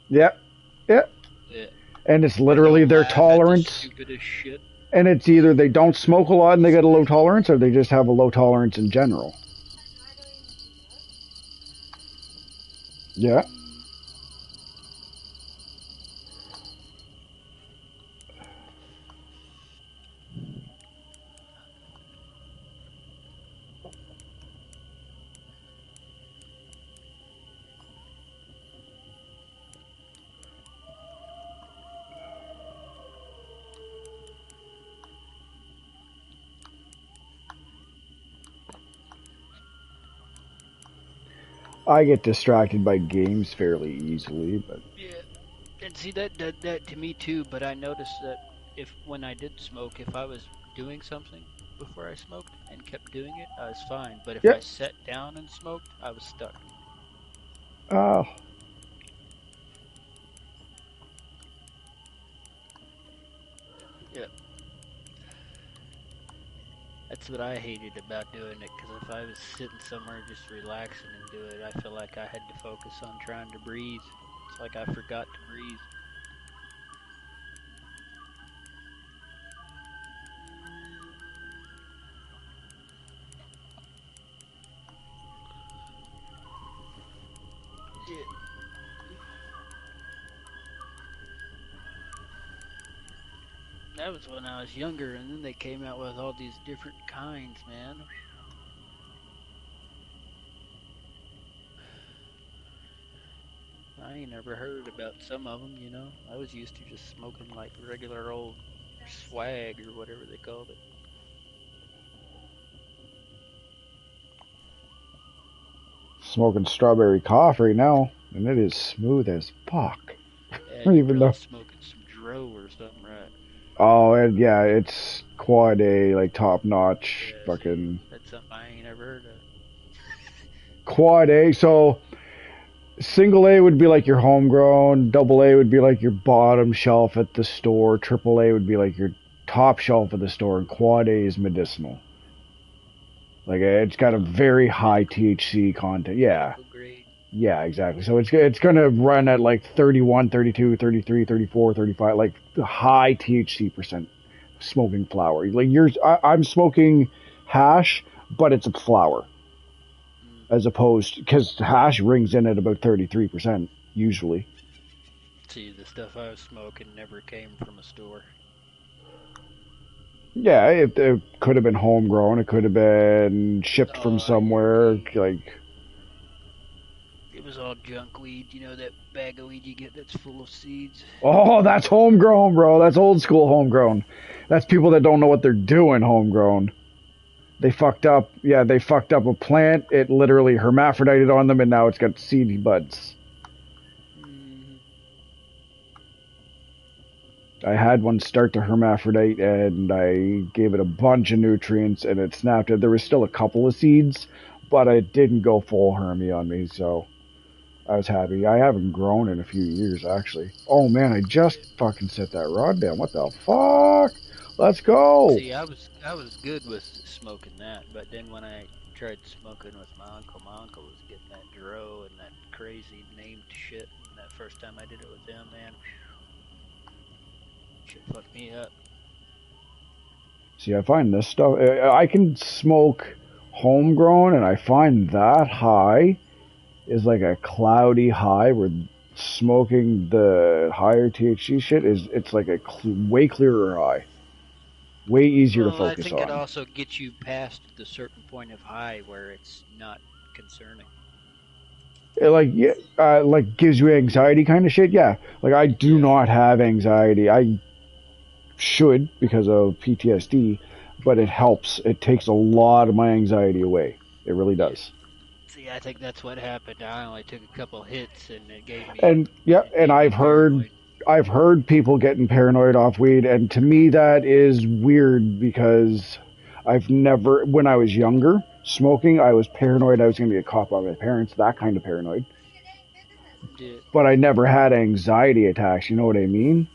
Yep. Yep. Yeah. And it's literally their tolerance. Stupid as shit. And it's either they don't smoke a lot and they get a low tolerance, or they just have a low tolerance in general. Yeah. I get distracted by games fairly easily, but yeah, and see that to me too. But I noticed that when I did smoke, if I was doing something before I smoked and kept doing it, I was fine. But if I sat down and smoked, I was stuck. Oh. Yeah. That's what I hated about doing it, because if I was sitting somewhere just relaxing and do it, I feel like I had to focus on trying to breathe. It's like I forgot to breathe. Yeah. That was when I was younger, and then they came out with all these different kinds, man. I ain't never heard about some of them, you know. I was used to just smoking like regular old swag or whatever they called it. Smoking strawberry coffee now, and it is smooth as fuck. Yeah, even though smoking some dro or something, right? Oh, and yeah, it's quad A, like top notch, fucking. That's something I ain't ever heard of. Quad A, so single A would be like your homegrown, double A would be like your bottom shelf at the store, triple A would be like your top shelf at the store, and quad A is medicinal. Like, it's got a very high THC content. Yeah. Yeah, exactly. So it's going to run at like 31, 32, 33, 34, 35, like the high THC percent smoking flower. Like I'm smoking hash, but it's a flower. As opposed, because hash rings in at about 33% usually. See, the stuff I was smoking never came from a store. Yeah, it could have been homegrown. It could have been shipped from somewhere. Like, it was all junk weed. You know that bag of weed you get that's full of seeds? Oh, that's homegrown, bro. That's old school homegrown. That's people that don't know what they're doing homegrown. They fucked up. Yeah, they fucked up a plant. It literally hermaphrodited on them, and now it's got seedy buds. I had one start to hermaphrodite, and I gave it a bunch of nutrients, and it snapped it. There was still a couple of seeds, but it didn't go full hermy on me, so I was happy. I haven't grown in a few years, actually. Oh, man, I just fucking set that rod down. What the fuck? Let's go! See, I was good with smoking that, but then when I tried smoking with my uncle was getting that dro and that crazy named shit, and that first time I did it with him, man, shit fucked me up. See, I find this stuff, I can smoke homegrown, and I find that high is like a cloudy high where smoking the higher THC shit it's like a way clearer high. Way easier to focus on. I think it also gets you past the certain point of high where it's not concerning. It like gives you anxiety kind of shit. Yeah, like I do not have anxiety. I should because of PTSD, but it helps. It takes a lot of my anxiety away. It really does. See, I think that's what happened. I only took a couple hits and it gave me. And yeah, and I've heard people getting paranoid off weed, and to me that is weird because when I was younger, smoking, I was paranoid I was going to get caught by my parents, that kind of paranoid. Yeah. But I never had anxiety attacks, you know what I mean?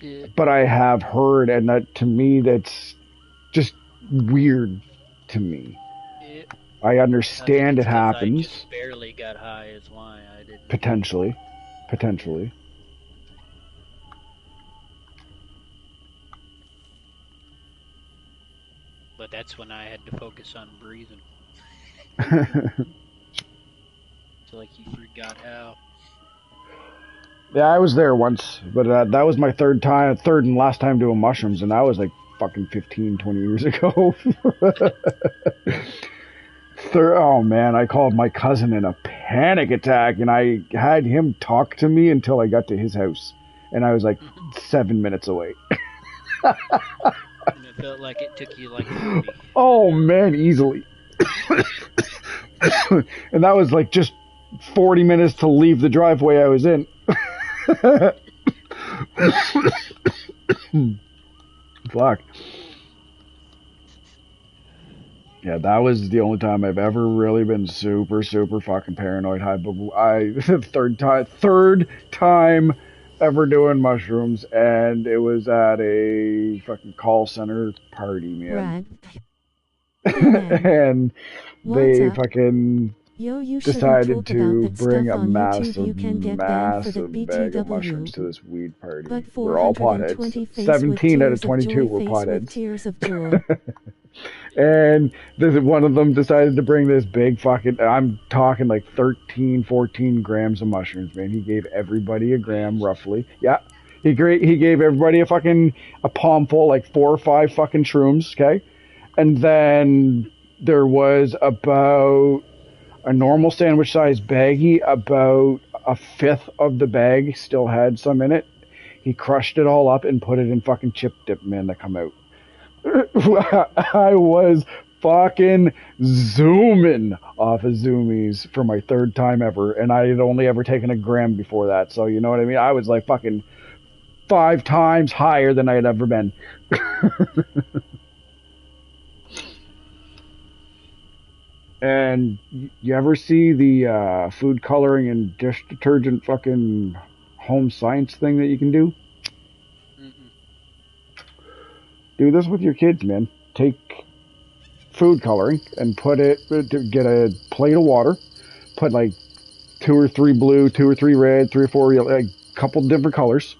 Yeah. But I have heard, and that to me, that's just weird to me. Yeah. I understand it happens. I just barely got high is why I didn't. Potentially. But that's when I had to focus on breathing. So like you forgot how. Yeah, I was there once, but that was my third and last time doing mushrooms, and that was like fucking 15, 20 years ago. Oh man, I called my cousin in a panic attack, and I had him talk to me until I got to his house, and I was like 7 minutes away. And it felt like it took you like 40. Oh man, easily. And that was like just 40 minutes to leave the driveway I was in. Fuck. Yeah, that was the only time I've ever really been super, super fucking paranoid high. But third time ever doing mushrooms, and it was at a fucking call center party, man. And they fucking decided to bring a massive bag of mushrooms to this weed party. We're all potheads. 17 out of 22 were potheads. And one of them decided to bring this big fucking, I'm talking like 13, 14 grams of mushrooms, man. He gave everybody a gram, roughly. Yeah. He gave everybody a palm full, like 4 or 5 fucking shrooms, okay? And then there was about a normal sandwich size baggie, about a fifth of the bag still had some in it. He crushed it all up and put it in fucking chip dip, man, that come out. I was fucking zooming off of Zoomies for my third time ever, and I had only ever taken a gram before that, so you know what I mean? I was like fucking 5 times higher than I had ever been. And you ever see the food coloring and dish detergent fucking home science thing that you can do? Do this with your kids, man. Take food coloring and put it, get a plate of water, put like 2 or 3 blue, 2 or 3 red, 3 or 4 yellow, a couple different colors,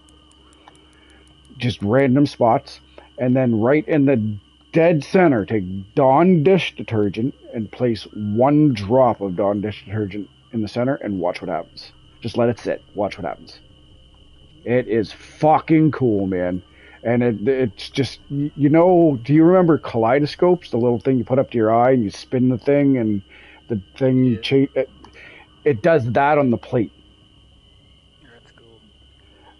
just random spots, and then right in the dead center, take Dawn dish detergent and place 1 drop of Dawn dish detergent in the center and watch what happens. Just let it sit. Watch what happens. It is fucking cool, man. And it's just, you know, do you remember kaleidoscopes? The little thing you put up to your eye and you spin the thing and the thing, it does that on the plate. That's cool.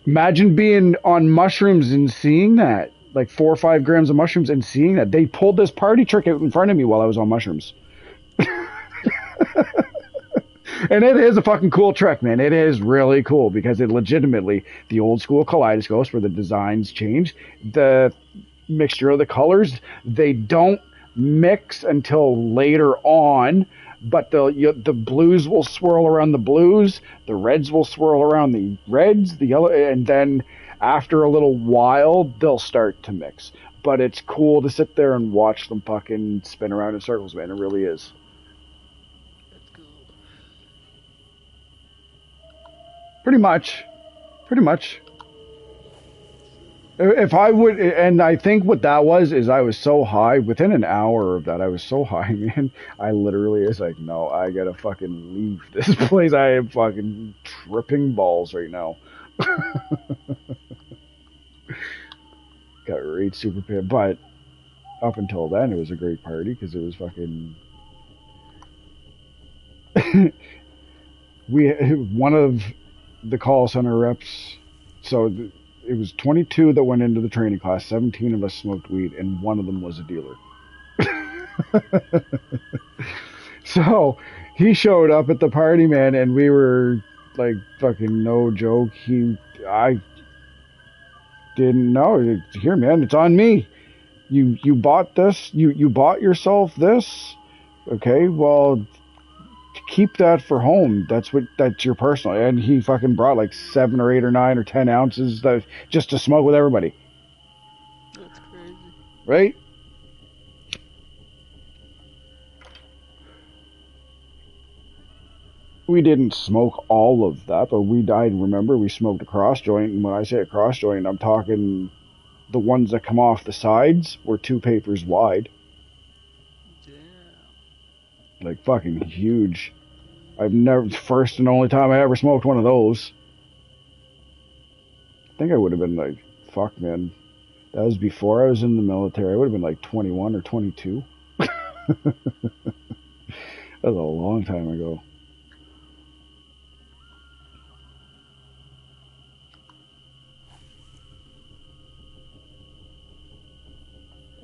Imagine being on mushrooms and seeing that. Like 4 or 5 grams of mushrooms and seeing that. They pulled this party trick out in front of me while I was on mushrooms. And it is a fucking cool trick, man. It is really cool because it legitimately, the old school kaleidoscopes where the designs change, the mixture of the colors, they don't mix until later on, but the blues will swirl around the blues, the reds will swirl around the reds, the yellow, and then after a little while, they'll start to mix. But it's cool to sit there and watch them fucking spin around in circles, man. It really is. Pretty much. If I would, and I think what that was is I was so high, within an hour of that, I was so high, man, I literally was like, no, I gotta fucking leave this place. I am fucking tripping balls right now. Got right super pissed, but up until then, it was a great party because it was fucking... one of the call center reps, so it was 22 that went into the training class, 17 of us smoked weed, and one of them was a dealer. So he showed up at the party, man, and we were like, fucking no joke, I didn't know. Here, man, it's on me. You bought this, you bought yourself this, okay, well, keep that for home. That's your personal. And he fucking brought like 7 or 8 or 9 or 10 ounces just to smoke with everybody. That's crazy. Right? We didn't smoke all of that, but remember, we smoked a cross joint. And when I say a cross joint, I'm talking the ones that come off the sides were 2 papers wide. Damn. Like fucking huge. First and only time I ever smoked one of those. I think I would have been like, fuck, man. That was before I was in the military. I would have been like 21 or 22. That was a long time ago.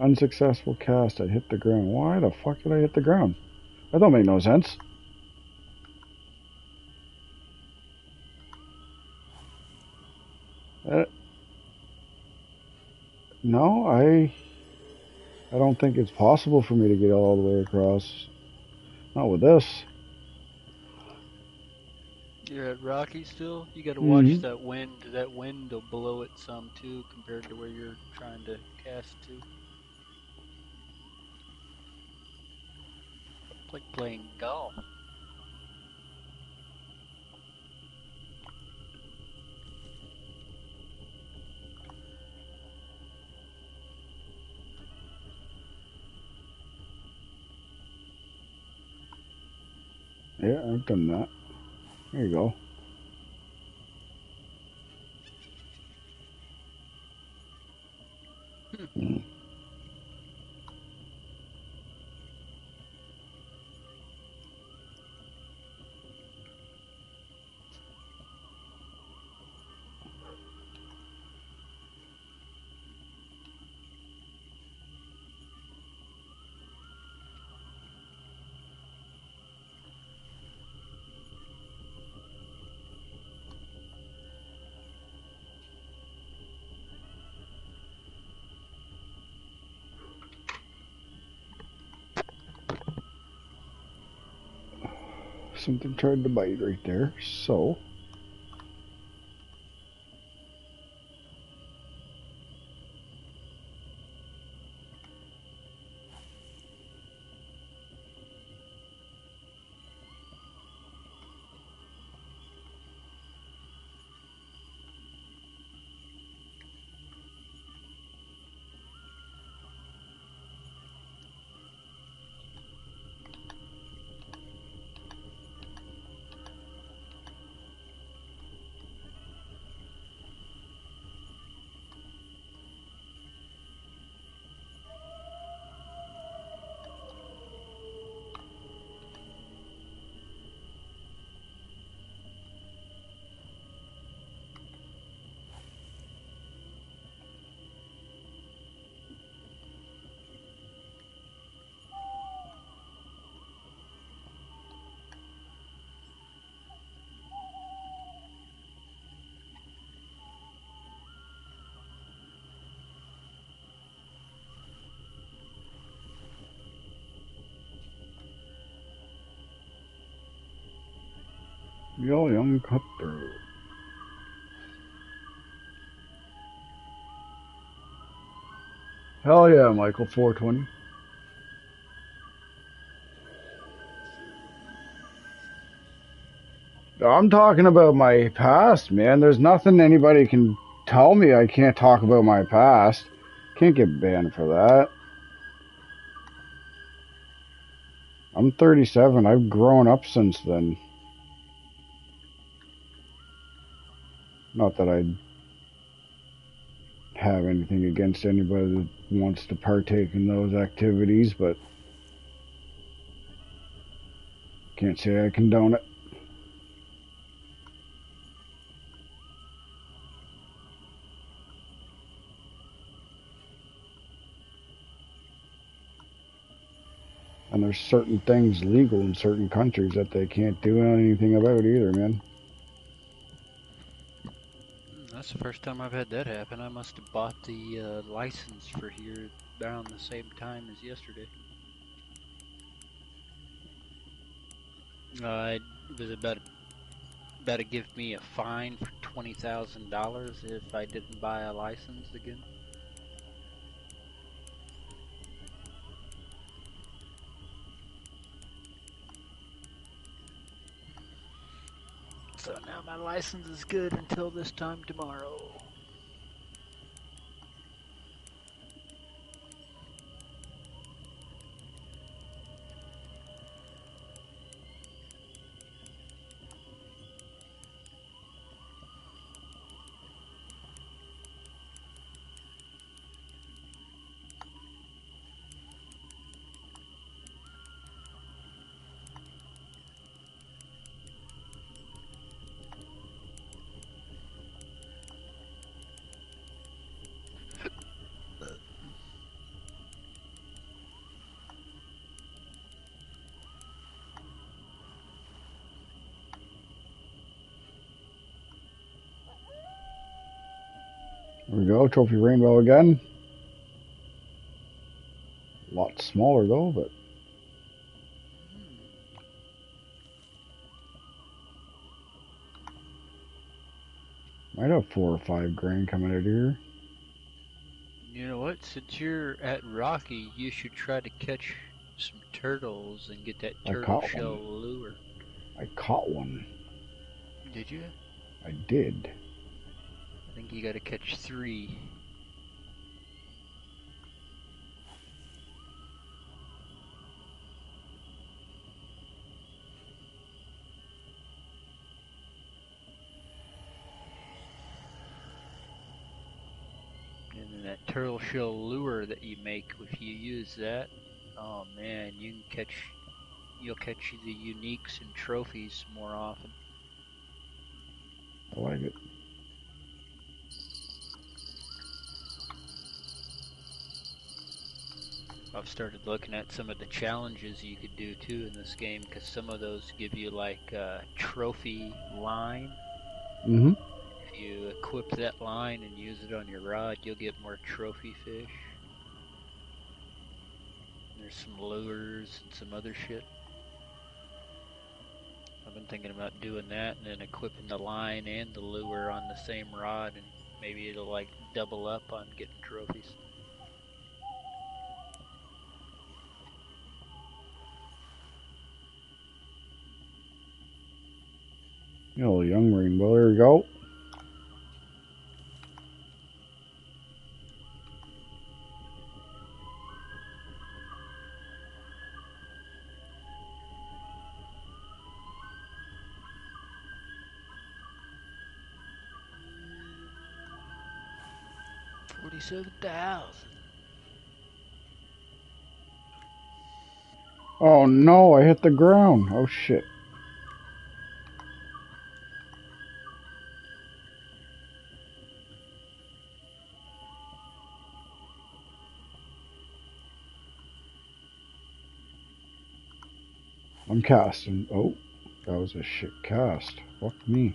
Unsuccessful cast. I hit the ground. Why the fuck did I hit the ground? That don't make no sense. No, I don't think it's possible for me to get all the way across. Not with this. You're at Rocky still? You gotta watch that wind. That wind will blow it some too compared to where you're trying to cast to. It's like playing golf. Yeah, I've done that. There you go. Something tried to bite right there, so... Real young cutthroat. Hell yeah, Michael 420. I'm talking about my past, man. There's nothing anybody can tell me I can't talk about my past. Can't get banned for that. I'm 37. I've grown up since then. Not that I have anything against anybody that wants to partake in those activities, but can't say I condone it. And there's certain things legal in certain countries that they can't do anything about either, man. That's the first time I've had that happen. I must have bought the license for here around the same time as yesterday. It was about to give me a fine for $20,000 if I didn't buy a license again. So now my license is good until this time tomorrow. There we go, trophy rainbow again. A lot smaller though, but might have 4 or 5 grand coming out of here. You know what? Since you're at Rocky, you should try to catch some turtles and get that turtle shell lure. I caught one. Did you? I did. I think you gotta catch 3. And then that turtle shell lure that you make, if you use that, oh man, you'll catch the uniques and trophies more often. I like it. I've started looking at some of the challenges you could do too in this game, because some of those give you like a trophy line. Mm-hmm. If you equip that line and use it on your rod, you'll get more trophy fish. There's some lures and some other shit. I've been thinking about doing that and then equipping the line and the lure on the same rod, and maybe it'll like double up on getting trophies. You know, young rainbow, there we go. $47,000. Oh no, I hit the ground. Oh shit. I'm casting. Oh, that was a shit cast. Fuck me.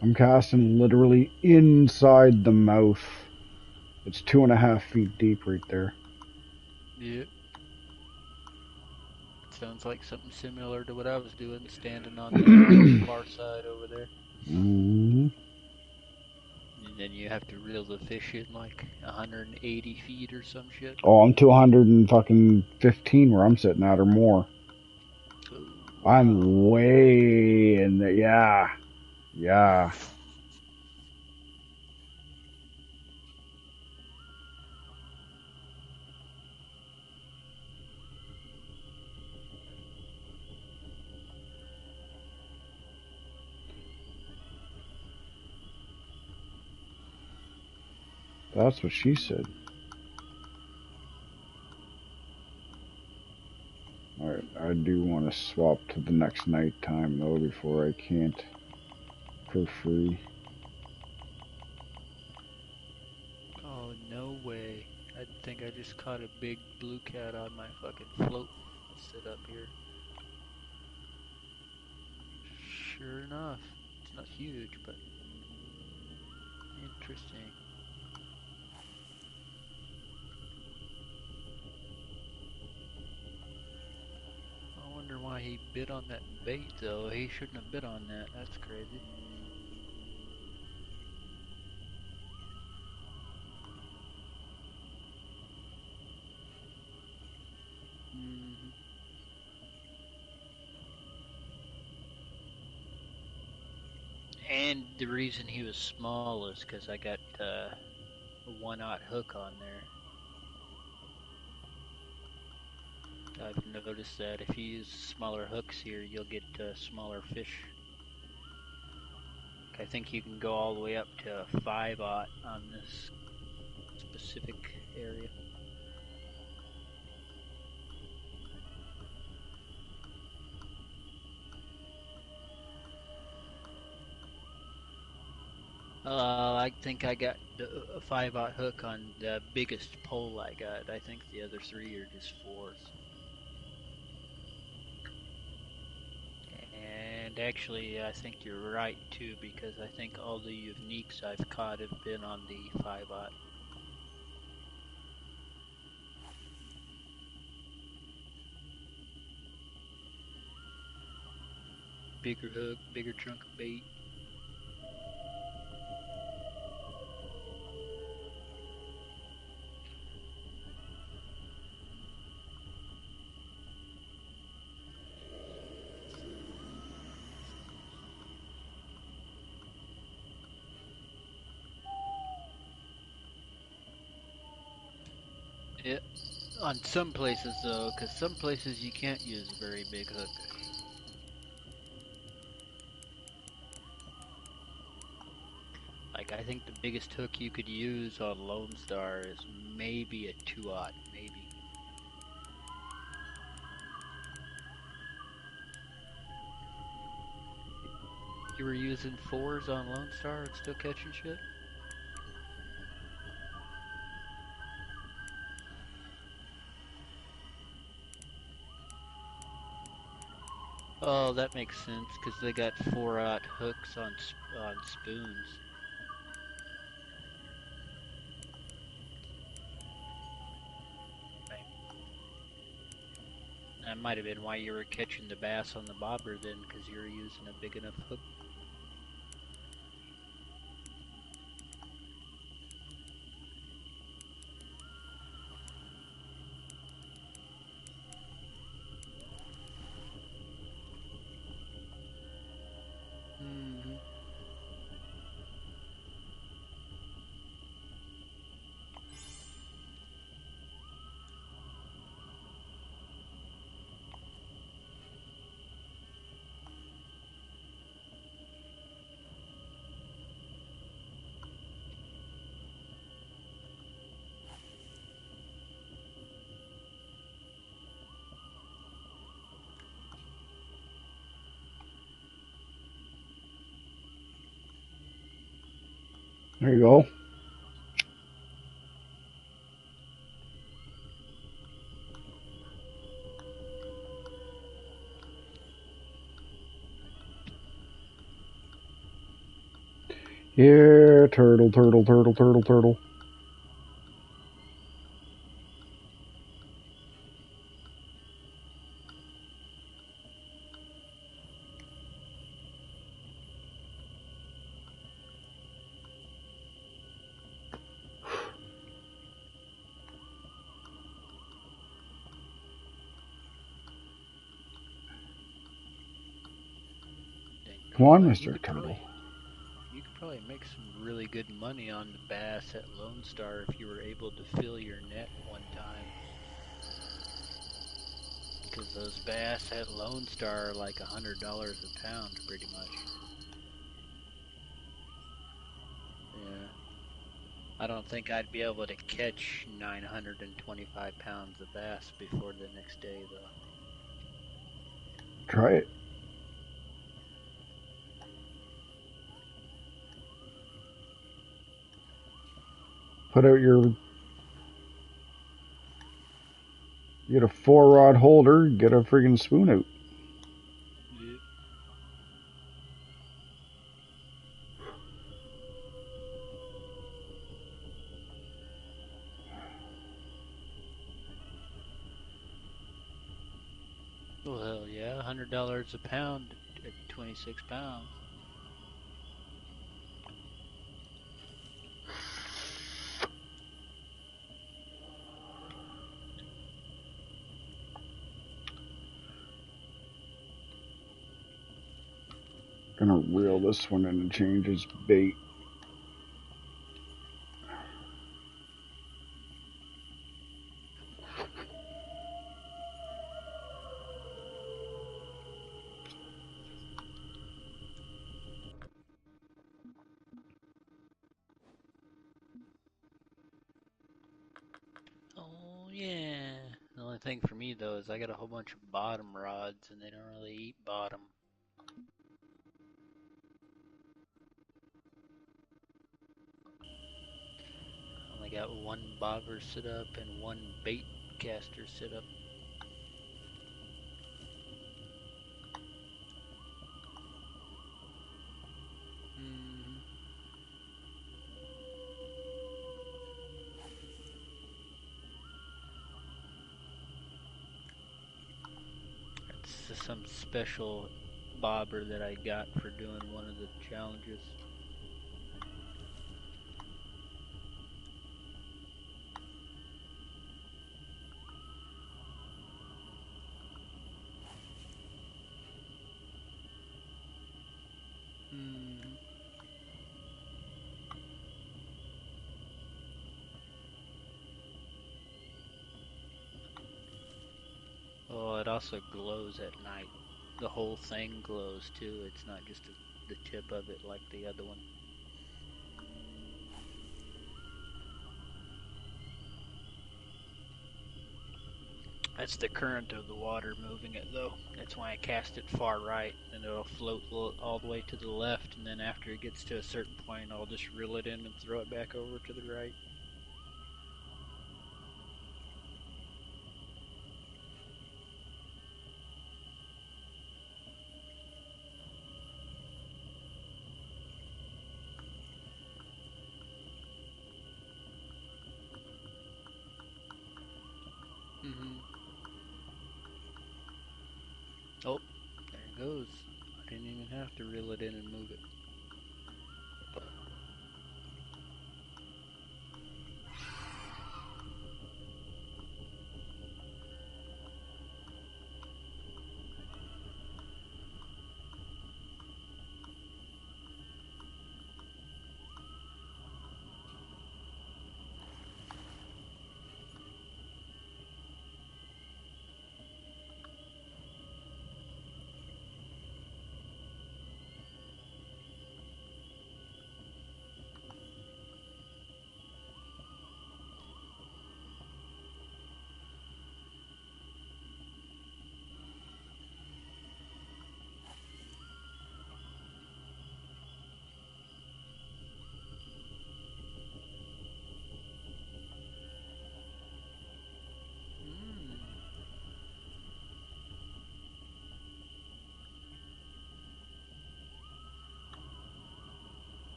I'm casting literally inside the mouth. It's 2.5 feet deep right there. Yep. Sounds like something similar to what I was doing, standing on the far side over there. Mm-hmm. And then you have to reel the fish in like 180 feet or some shit. Oh, I'm 215 where I'm sitting at or more. Oh, wow. I'm way in there. Yeah. Yeah. That's what she said. Alright, I do want to swap to the next night time though before I can't for free. Oh, no way. I think I just caught a big blue cat on my fucking float. Sit up here. Sure enough. It's not huge, but interesting. I wonder why he bit on that bait, though. He shouldn't have bit on that. That's crazy. And the reason he was small is because I got a 1/0 hook on there. I've noticed that if you use smaller hooks here, you'll get smaller fish. I think you can go all the way up to 5/0 on this specific area. I think I got a 5/0 hook on the biggest pole I got. I think the other 3 are just 4s. And actually, I think you're right too, because I think all the uniques I've caught have been on the 5/0. Bigger hook, bigger chunk of bait. Yeah, on some places though, because some places you can't use a very big hook. Like, I think the biggest hook you could use on Lone Star is maybe a 2/0, maybe. You were using 4s on Lone Star and still catching shit? Oh, that makes sense, because they got 4/0 hooks on spoons. That might have been why you were catching the bass on the bobber then, because you were using a big enough hook. There you go. Yeah, turtle, turtle, turtle, turtle, turtle. Come on, Mr. Turtle. You could probably make some really good money on the bass at Lone Star if you were able to fill your net one time. Because those bass at Lone Star are like $100 a pound, pretty much. Yeah. I don't think I'd be able to catch 925 pounds of bass before the next day, though. Try it. Put out your... Get a 4-rod holder, get a friggin' spoon out. Yeah. Well, hell yeah, $100 a pound at 26 pounds. Gonna reel this one in and change its bait. Oh yeah. The only thing for me though is I got a whole bunch of bottom rods and they don't really eat bottom. I only got one bobber set up and one bait caster set up. It's some special bobber that I got for doing one of the challenges. Oh, it also glows at night. The whole thing glows too. It's not just the tip of it like the other one. That's the current of the water moving it though. That's why I cast it far right, and it'll float all the way to the left, and then after it gets to a certain point, I'll just reel it in and throw it back over to the right. Oh, there it goes. I didn't even have to reel it in and move it.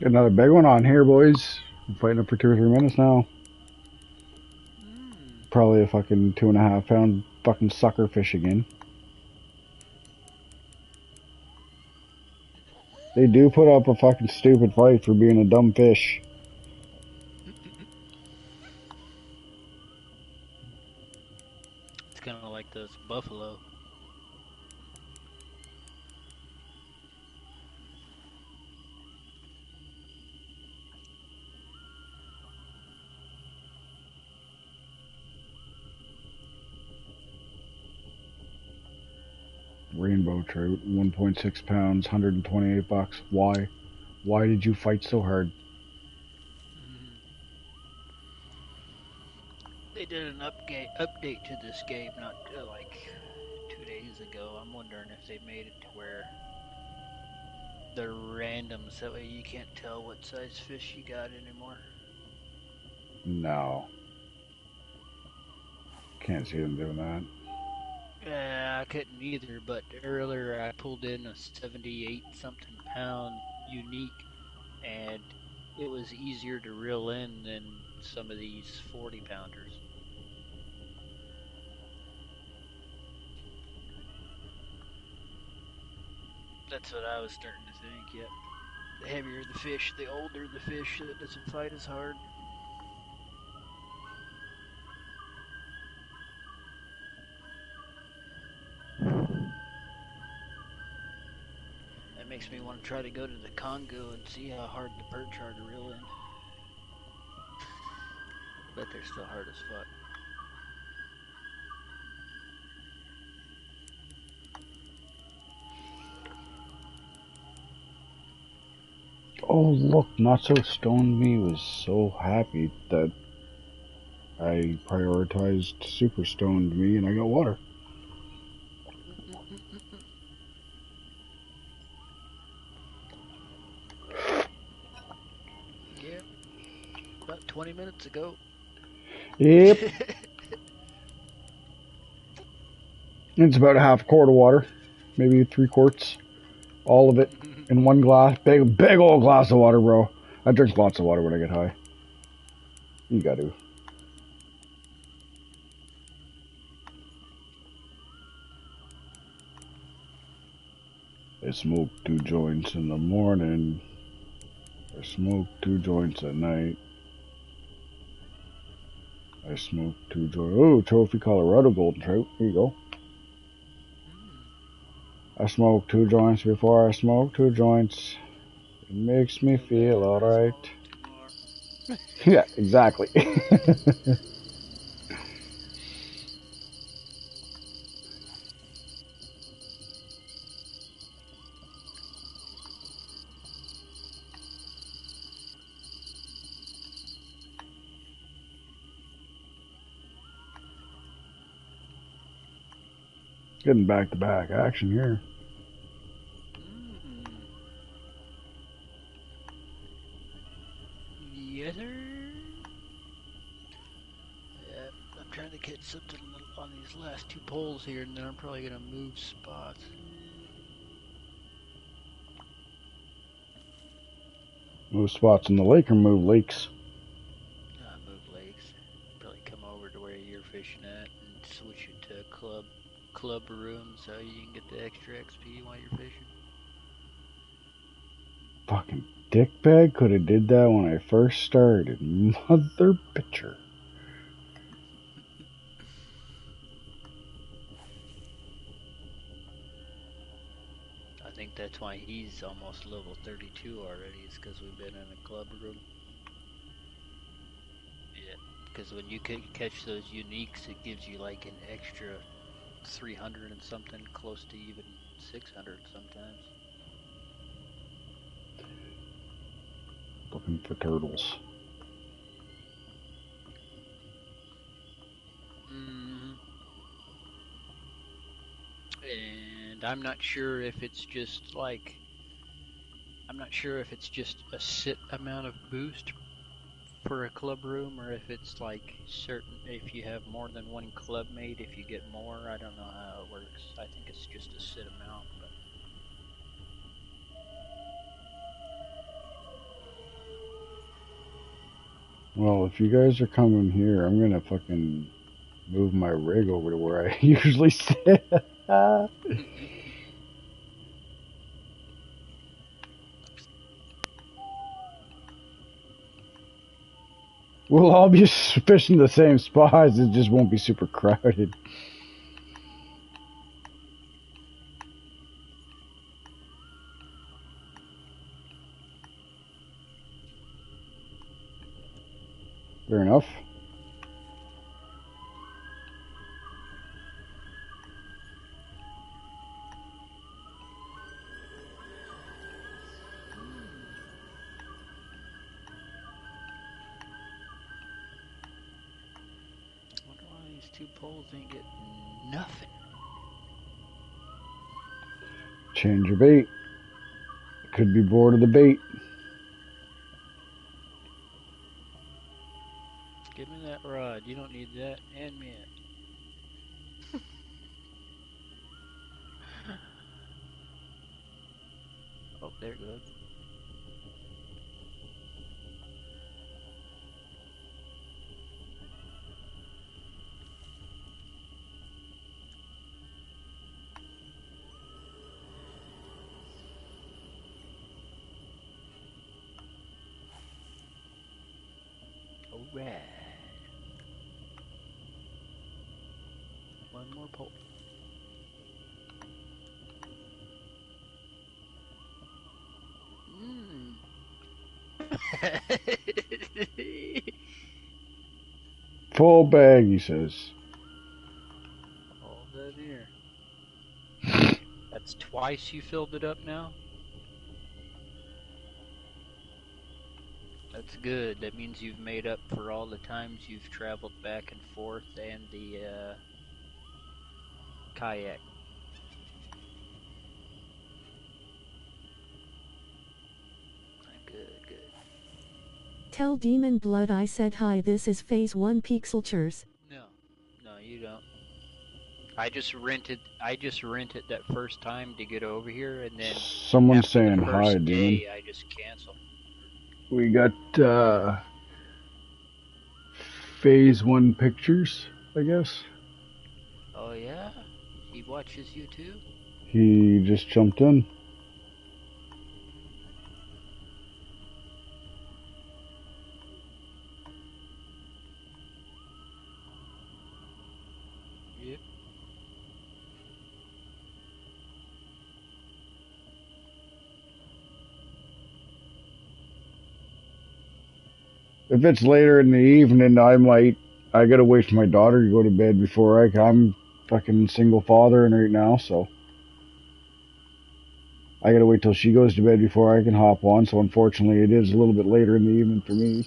Got another big one on here, boys. I'm fighting it for 2 or 3 minutes now. Probably a fucking 2.5 pound fucking sucker fish again. They do put up a fucking stupid fight for being a dumb fish. It's kind of like those buffalo. Rainbow trout, 1.6 pounds, $128. Why? Why did you fight so hard? They did an update to this game not like 2 days ago. I'm wondering if they made it to where they're random, so that way you can't tell what size fish you got anymore. No. Can't see them doing that. Yeah, I couldn't either, but earlier I pulled in a 78-something pound unique, and it was easier to reel in than some of these 40-pounders. That's what I was starting to think, yep. The heavier the fish, the older the fish, so it doesn't fight as hard. That makes me want to try to go to the Congo and see how hard the perch are to reel in. Bet they're still hard as fuck. Oh look, Not So Stoned Me was so happy that I prioritized Super Stoned Me and I got water. Yeah, about 20 minutes ago. Yep. It's about a half quart of water, maybe 3 quarts, all of it in one glass, big old glass of water, bro. I drink lots of water when I get high. You got to. I smoke 2 joints in the morning. I smoke 2 joints at night. I smoke 2 joints. Oh, Trophy Colorado golden trout. Here you go. I smoke 2 joints before I smoke 2 joints. It makes me feel alright. Yeah, exactly. Getting back-to-back action here. Yes, sir. Yeah, I'm trying to catch something on these last 2 poles here, and then I'm probably gonna move spots. Move spots in the lake or move lakes? Move lakes. Probably come over to where you're fishing at and switch it to club room so you can get the extra XP while you're fishing. Fucking dickbag could have did that when I first started. Mother bitcher. I think that's why he's almost level 32 already, is because we've been in a club room. Yeah, because when you catch those uniques, it gives you like an extra 300 and something, close to even 600 sometimes. Looking for turtles. And I'm not sure if it's just like, I'm not sure if it's just a sit amount of boost for a club room, or if it's like certain, if you have more than one club mate, if you get more. I don't know how it works. I think it's just a sit amount. But Well, if you guys are coming here, I'm gonna fucking move my rig over to where I usually sit. We'll all be fishing the same spots, it just won't be super crowded. Fair enough. Two poles ain't getting nothing. Change your bait. Could be bored of the bait. Give me that rod. You don't need that. Hand me it. Oh, there it goes. Alright. One more pole. Full bag, he says. All that here. That's twice you filled it up now? That's good. That means you've made up for all the times you've traveled back and forth and the kayak. Good, good. Tell Demon Blood I said hi. This is Phase 1 Pixeltures. No, you don't. I just rented that first time to get over here, and then someone's saying hi, Demon. I just canceled. We got Phase 1 pictures, I guess. Oh yeah? He watches you too? He just jumped in. Yep. If it's later in the evening, I gotta wait for my daughter to go to bed before I'm fucking single father right now, so I gotta wait till she goes to bed before I can hop on, so unfortunately it is a little bit later in the evening for me.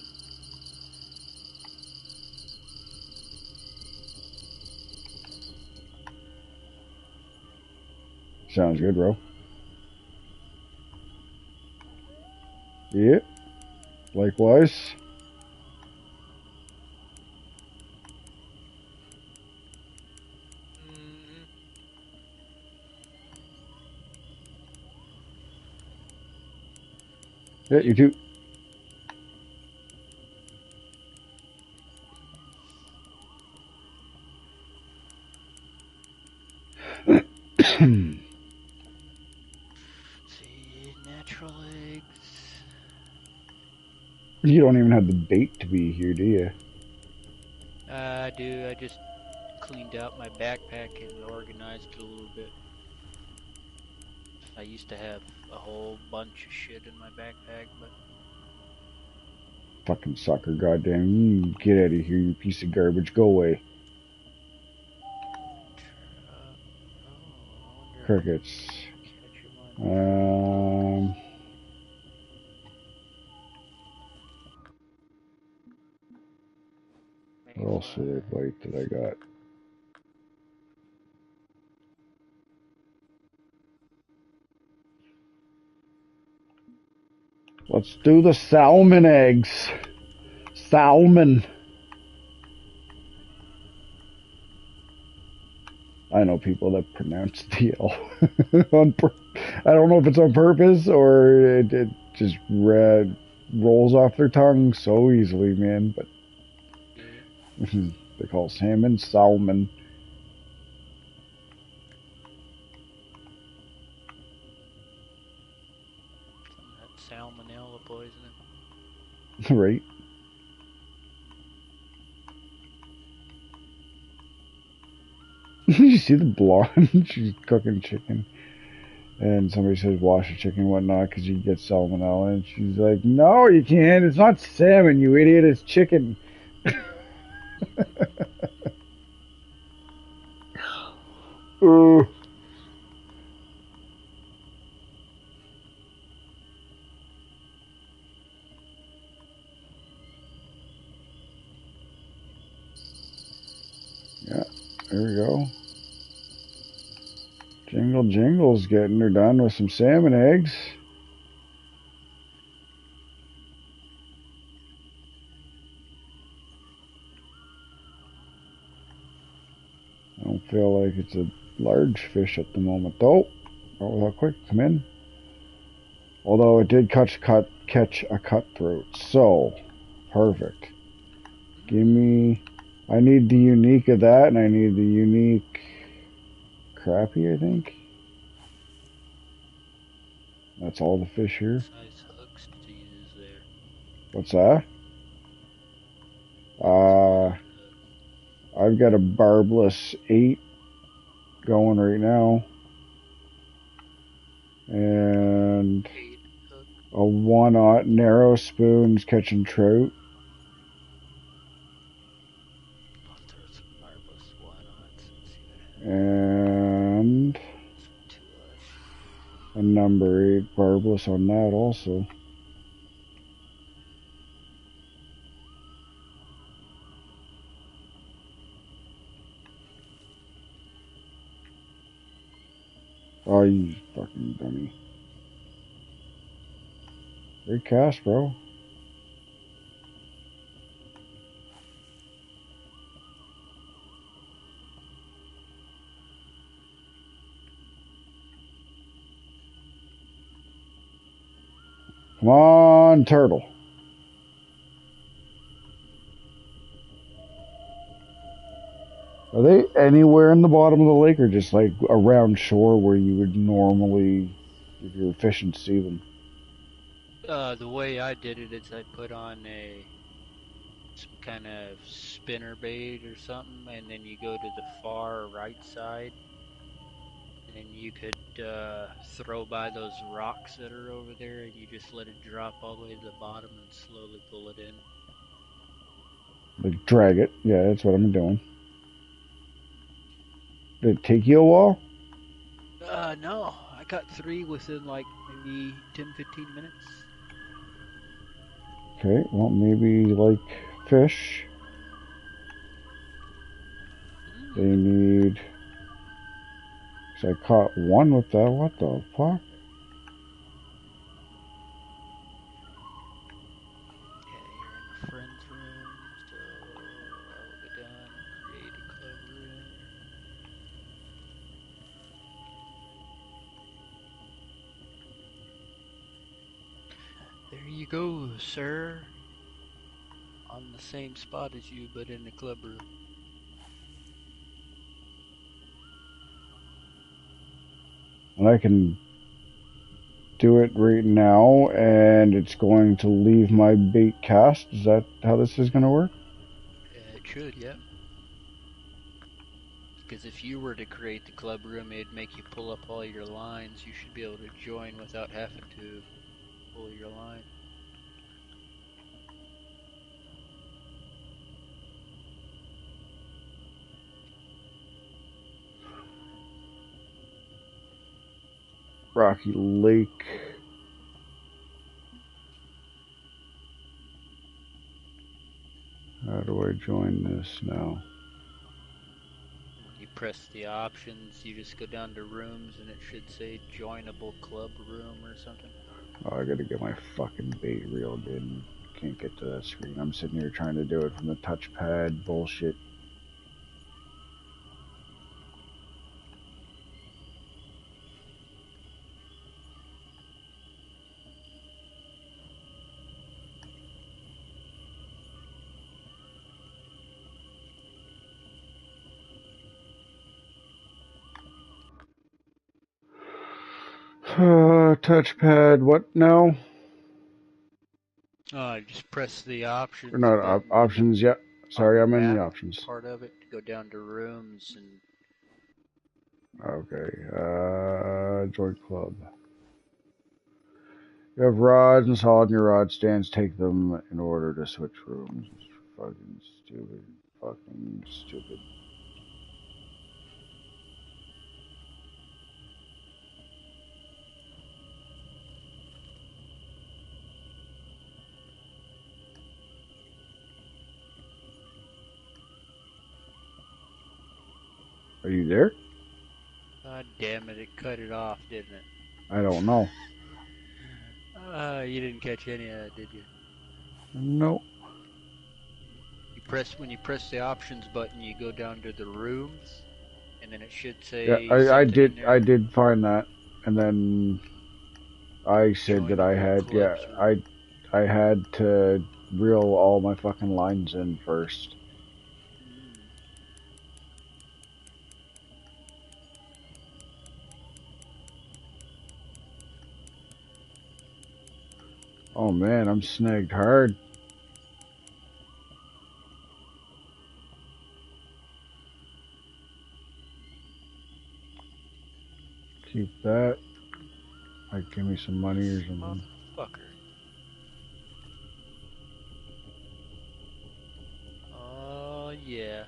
Sounds good, bro. Yeah. Likewise. Yeah, you too. See, natural eggs. You don't even have the bait to be here, do you? I do. I just cleaned out my backpack and organized it a little bit. I used to have a whole bunch of shit in my backpack, but... Fucking sucker, goddamn. You get out of here, you piece of garbage. Go away. Crickets. What else did I bite that I got? Let's do the salmon eggs. Salmon. I know people that pronounce the L. I don't know if it's on purpose or it just read rolls off their tongue so easily, man. But they call salmon salmon. Salmonella poisoning. Right. You see the blonde? She's cooking chicken. And somebody says wash the chicken and whatnot because you get salmonella. And she's like, no, you can't. It's not salmon, you idiot. It's chicken. Yeah, there we go. Jingle Jingle's getting her done with some salmon eggs. I don't feel like it's a large fish at the moment, though. Oh, how quick, come in. Although it did catch a cutthroat, so perfect. Give me. I need the unique of that, and I need the unique crappie, I think. That's all the fish here. Size hooks to use there. What's that? I've got a barbless 8 going right now. And a 1/0 narrow spoons catching trout. And a number 8 barbless on that also. Oh, you fucking dummy. Great cast, bro. Come on, turtle. Are they anywhere in the bottom of the lake or just like around shore where you would normally, if you're fishing, see them? The way I did it is I put on some kind of spinner bait or something, and then you go to the far right side, and you could throw by those rocks that are over there, and you just let it drop all the way to the bottom and slowly pull it in. Like drag it. Yeah, that's what I'm doing. Did it take you a while? No. I got 3 within like maybe 10-15 minutes. Okay, well, maybe like fish. They need... So I caught 1 with that. What the fuck? Yeah, you're in the friends room, so I'll go down, create a club room. There you go, sir. On the same spot as you, but in the club room. And I can do it right now, and it's going to leave my bait cast. Is that how this is going to work? It should, yeah. Because if you were to create the club room, it'd make you pull up all your lines. You should be able to join without having to pull your line. Rocky Lake. How do I join this now? You press the options, you just go down to rooms, and it should say joinable club room or something. Oh, I gotta get my fucking bait reeled in. Can't get to that screen. I'm sitting here trying to do it from the touchpad. Bullshit. Touchpad, what now? Just press the options. Or not options yet. Sorry, I'm in the options. Part of it to go down to rooms and. Okay. Join club. You have rods installed in your rod stands. Take them in order to switch rooms. Fucking stupid. Fucking stupid. Are you there? God damn it, it cut it off, didn't it? I don't know. You didn't catch any of that, did you? Nope. When you press the options button, you go down to the rooms, and then it should say. Yeah, I did find that, and then I said that I had. Yeah, I had to reel all my fucking lines in first. Oh man, I'm snagged hard. Keep that. Like, give me some money or something. Motherfucker. Oh, yeah.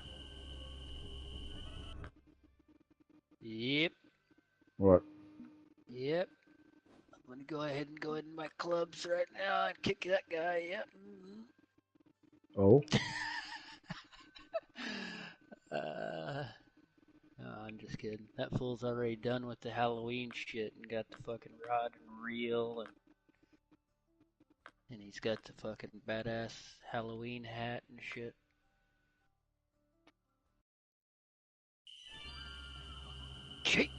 Yep. What? Yep. I'm gonna go ahead in my clubs right now and kick that guy. Yep. Oh? No, I'm just kidding. That fool's already done with the Halloween shit and got the fucking rod and reel and he's got the fucking badass Halloween hat and shit. Cheating!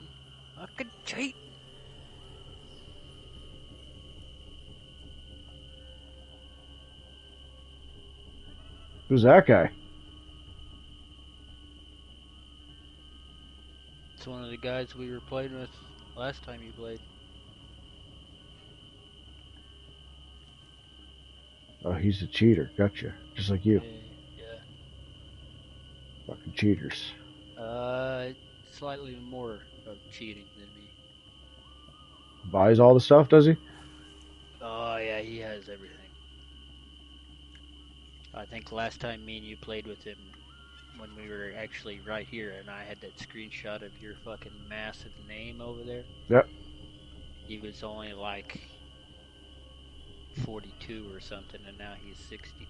Fucking cheating! Who's that guy? It's one of the guys we were playing with last time you played. Oh, he's a cheater. Gotcha. Just like you. Yeah. Fucking cheaters. Slightly more of cheating than me. Buys all the stuff, does he? Oh, yeah, he has everything. I think last time me and you played with him, when we were actually right here, and I had that screenshot of your fucking massive name over there. Yep. He was only like 42 or something, and now he's 62.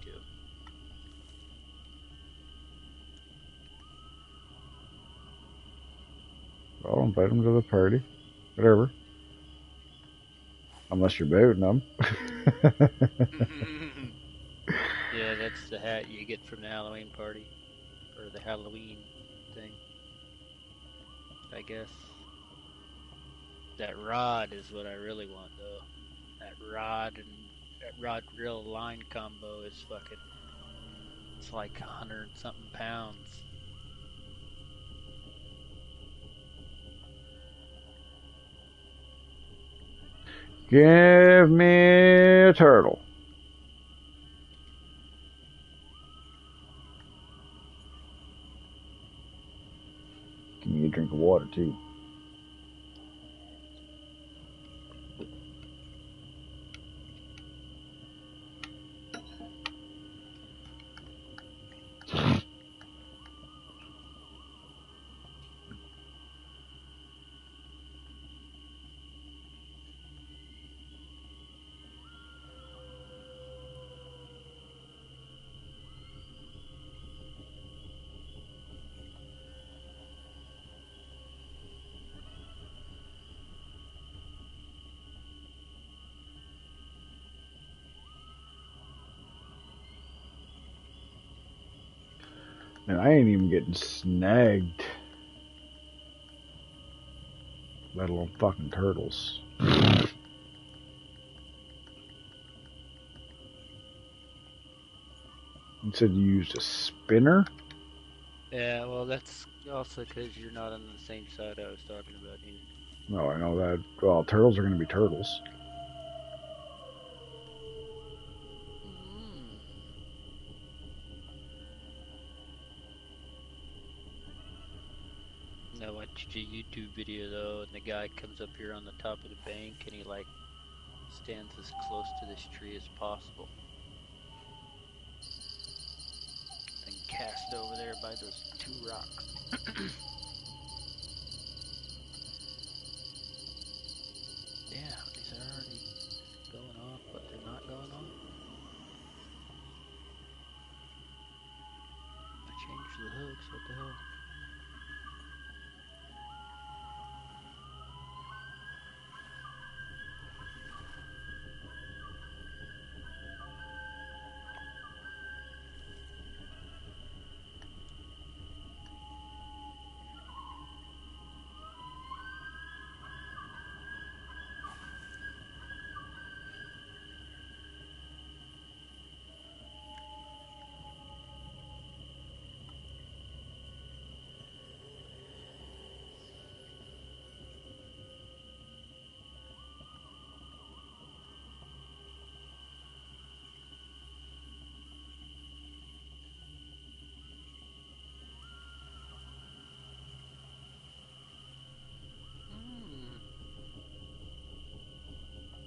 Well, invite him to the party. Whatever. Unless you're booting him. Yeah, that's the hat you get from the Halloween party. Or the Halloween thing. I guess. That rod is what I really want, though. That rod reel line combo is fucking. It's like 100-something pounds. Give me a turtle. Give me a drink of water, too. And I ain't even getting snagged. Let alone fucking turtles. You said you used a spinner? Yeah, well, that's also because you're not on the same side I was talking about here. Well, I know that. Well, turtles are going to be turtles. I watched a YouTube video though, and the guy comes up here on the top of the bank, and he like stands as close to this tree as possible. And cast over there by those two rocks. Yeah, these are already going off, but they're not going off. I changed the hooks, what the hell?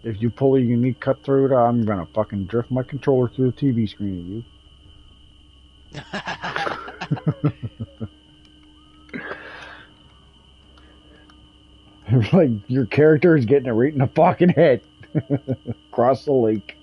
If you pull a unique cut through it, I'm gonna fucking drift my controller through the TV screen at you. Like, your character is getting it right in the fucking head. Across the lake.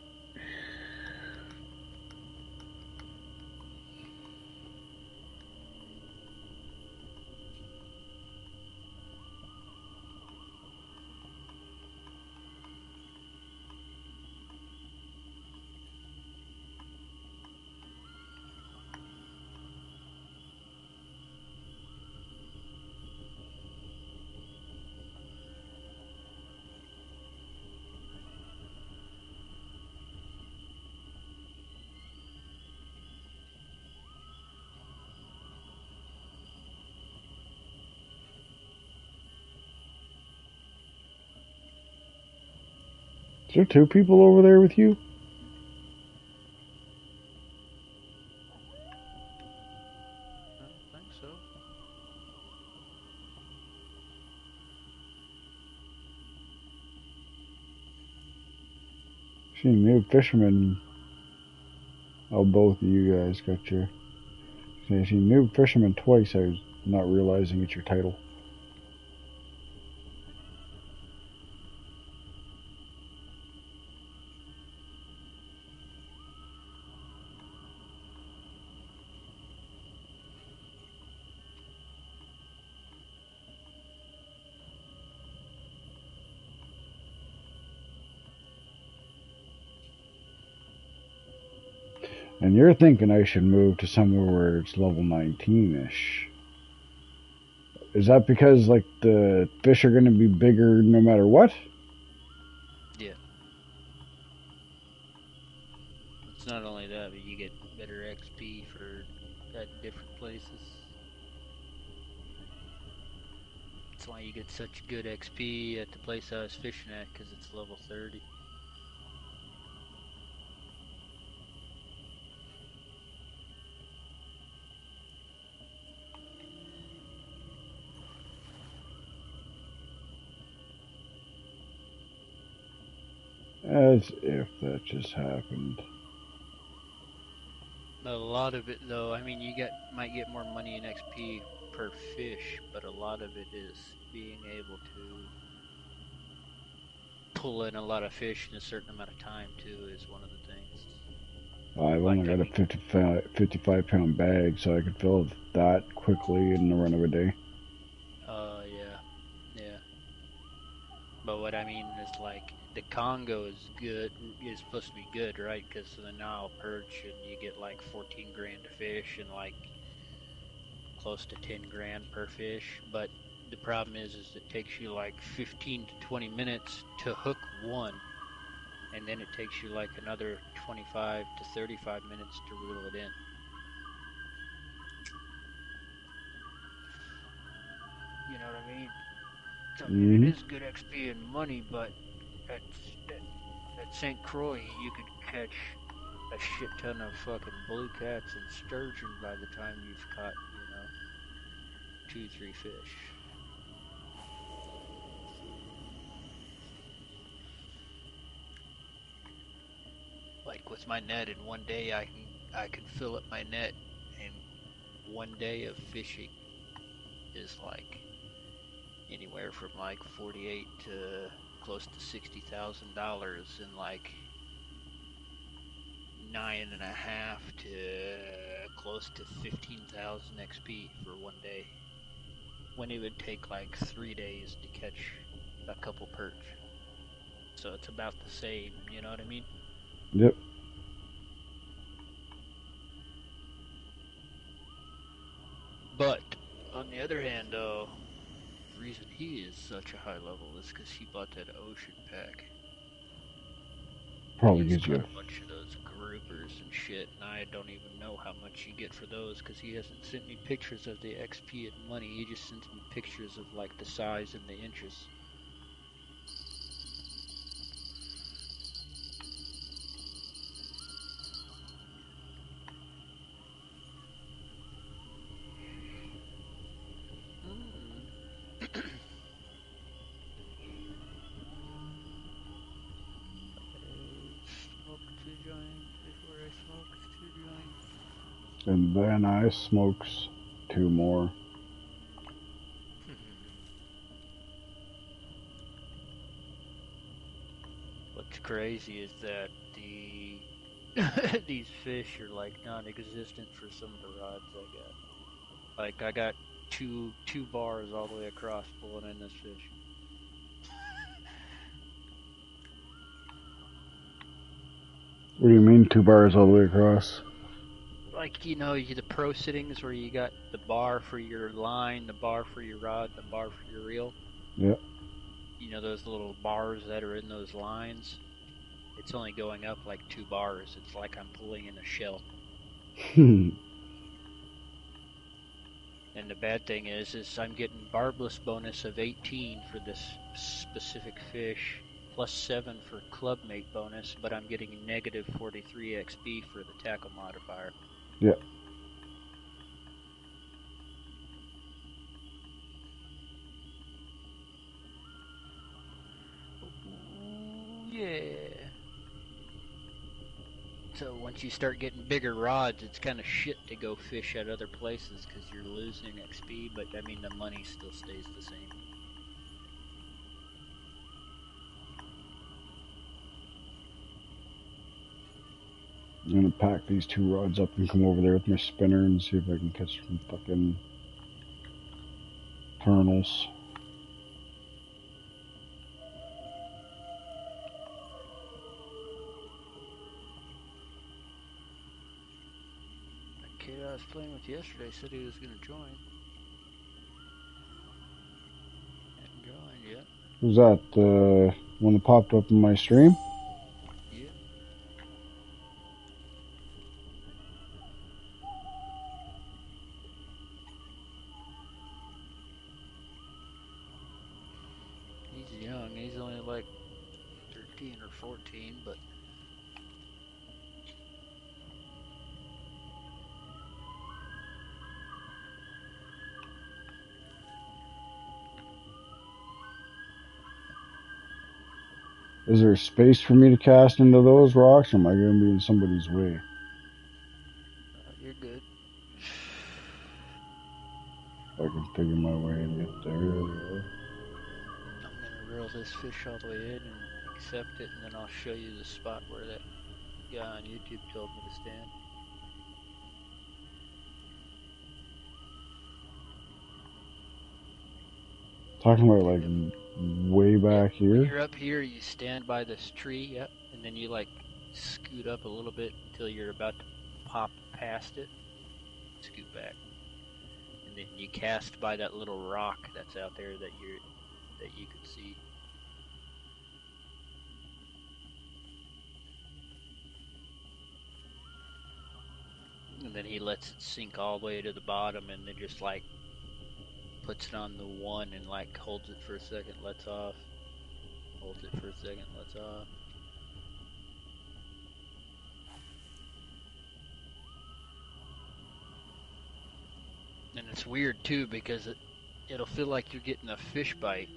Is there two people over there with you? I don't think so. She knew fisherman. Oh, both of you guys got your. She knew fisherman twice. I was not realizing it's your title. And you're thinking I should move to somewhere where it's level 19-ish. Is that because, like, the fish are going to be bigger no matter what? Yeah. It's not only that, but you get better XP for at different places. That's why you get such good XP at the place I was fishing at, because it's level 30. As if that just happened. A lot of it, though, I mean, you might get more money in XP per fish, but a lot of it is being able to pull in a lot of fish in a certain amount of time, too, is one of the things. I've only got a 55-pound bag, so I could fill that quickly in the run of a day. Yeah. But what I mean is, like, the Congo is supposed to be good, right? Because of the Nile perch, and you get like 14 grand a fish and like close to 10 grand per fish. But the problem is it takes you like 15 to 20 minutes to hook one, and then it takes you like another 25 to 35 minutes to reel it in. You know what I mean? I mean, it is good XP and money, but at St. Croix, you could catch a shit ton of fucking blue cats and sturgeon by the time you've caught, 2-3 fish. Like with my net, in one day I can fill up my net, and 1 day of fishing is like anywhere from like $48 to close to $60,000 in like 9.5 to close to 15,000 XP for 1 day. When it would take like 3 days to catch a couple perch. So it's about the same, you know what I mean? Yep. But on the other hand, though, the reason he is such a high level is because he bought that ocean pack. Probably gives you a bunch of those groupers and shit, and I don't even know how much you get for those because he hasn't sent me pictures of the XP and money. He just sends me pictures of like the size and the inches. And then I smokes 2 more. What's crazy is that these fish are like non-existent for some of the rods I got. Like I got two bars all the way across pulling in this fish. What do you mean 2 bars all the way across? Like, the pro sittings where you got the bar for your line, the bar for your rod, the bar for your reel. Yeah. Those little bars that are in those lines. It's only going up like 2 bars. It's like I'm pulling in a shell. And the bad thing is I'm getting barbless bonus of 18 for this specific fish, plus 7 for clubmate bonus, but I'm getting negative 43 XP for the tackle modifier. Yeah. Yeah. So once you start getting bigger rods, it's kind of shit to go fish at other places because you're losing XP, but I mean the money still stays the same. I'm gonna pack these 2 rods up and come over there with my spinner and see if I can catch some fucking turnals. The kid I was playing with yesterday said he was going to join. Hasn't joined yet. Was that the one that popped up in my stream? Yeah. He's young. He's only like 13 or 14, but Is there space for me to cast into those rocks, or am I going to be in somebody's way? you're good. I can figure my way to get there. I'm going to reel this fish all the way in and accept it, and then I'll show you the spot where that guy on YouTube told me to stand. Talking about like way back here? When you're up here, you stand by this tree, yep, and then you like scoot up a little bit until you're about to pop past it, scoot back, and then you cast by that little rock that's out there that you can see. And then he lets it sink all the way to the bottom, and then just like puts it on the 1 and like holds it for a second, lets off. Holds it for a second, lets off. And it's weird too because it'll feel like you're getting a fish bite,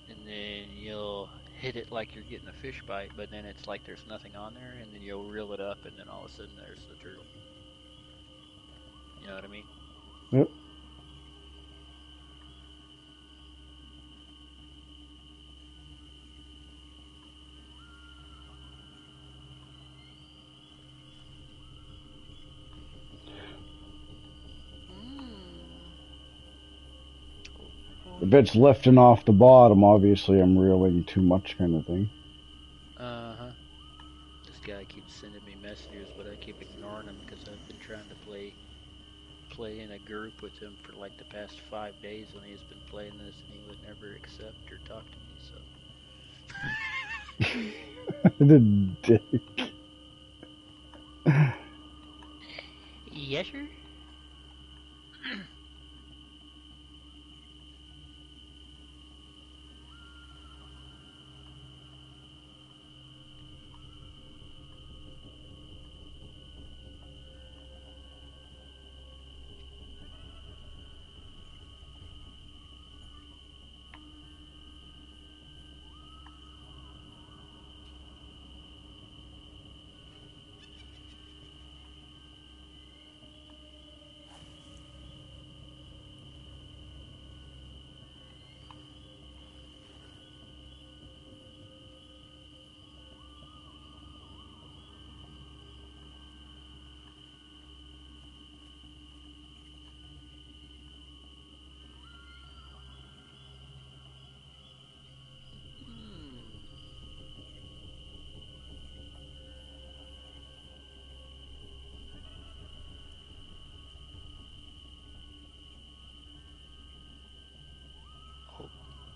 and then you'll hit it like you're getting a fish bite, but then it's like there's nothing on there, and then you'll reel it up, and then all of a sudden there's the turtle. You know what I mean? Yep. If it's lifting off the bottom, obviously I'm reeling too much kind of thing. Uh-huh. This guy keeps sending me messages, but I keep ignoring him because I've been trying to play in a group with him for like the past 5 days when he's been playing this, and he would never accept or talk to me, so... The dick. Yes, sir?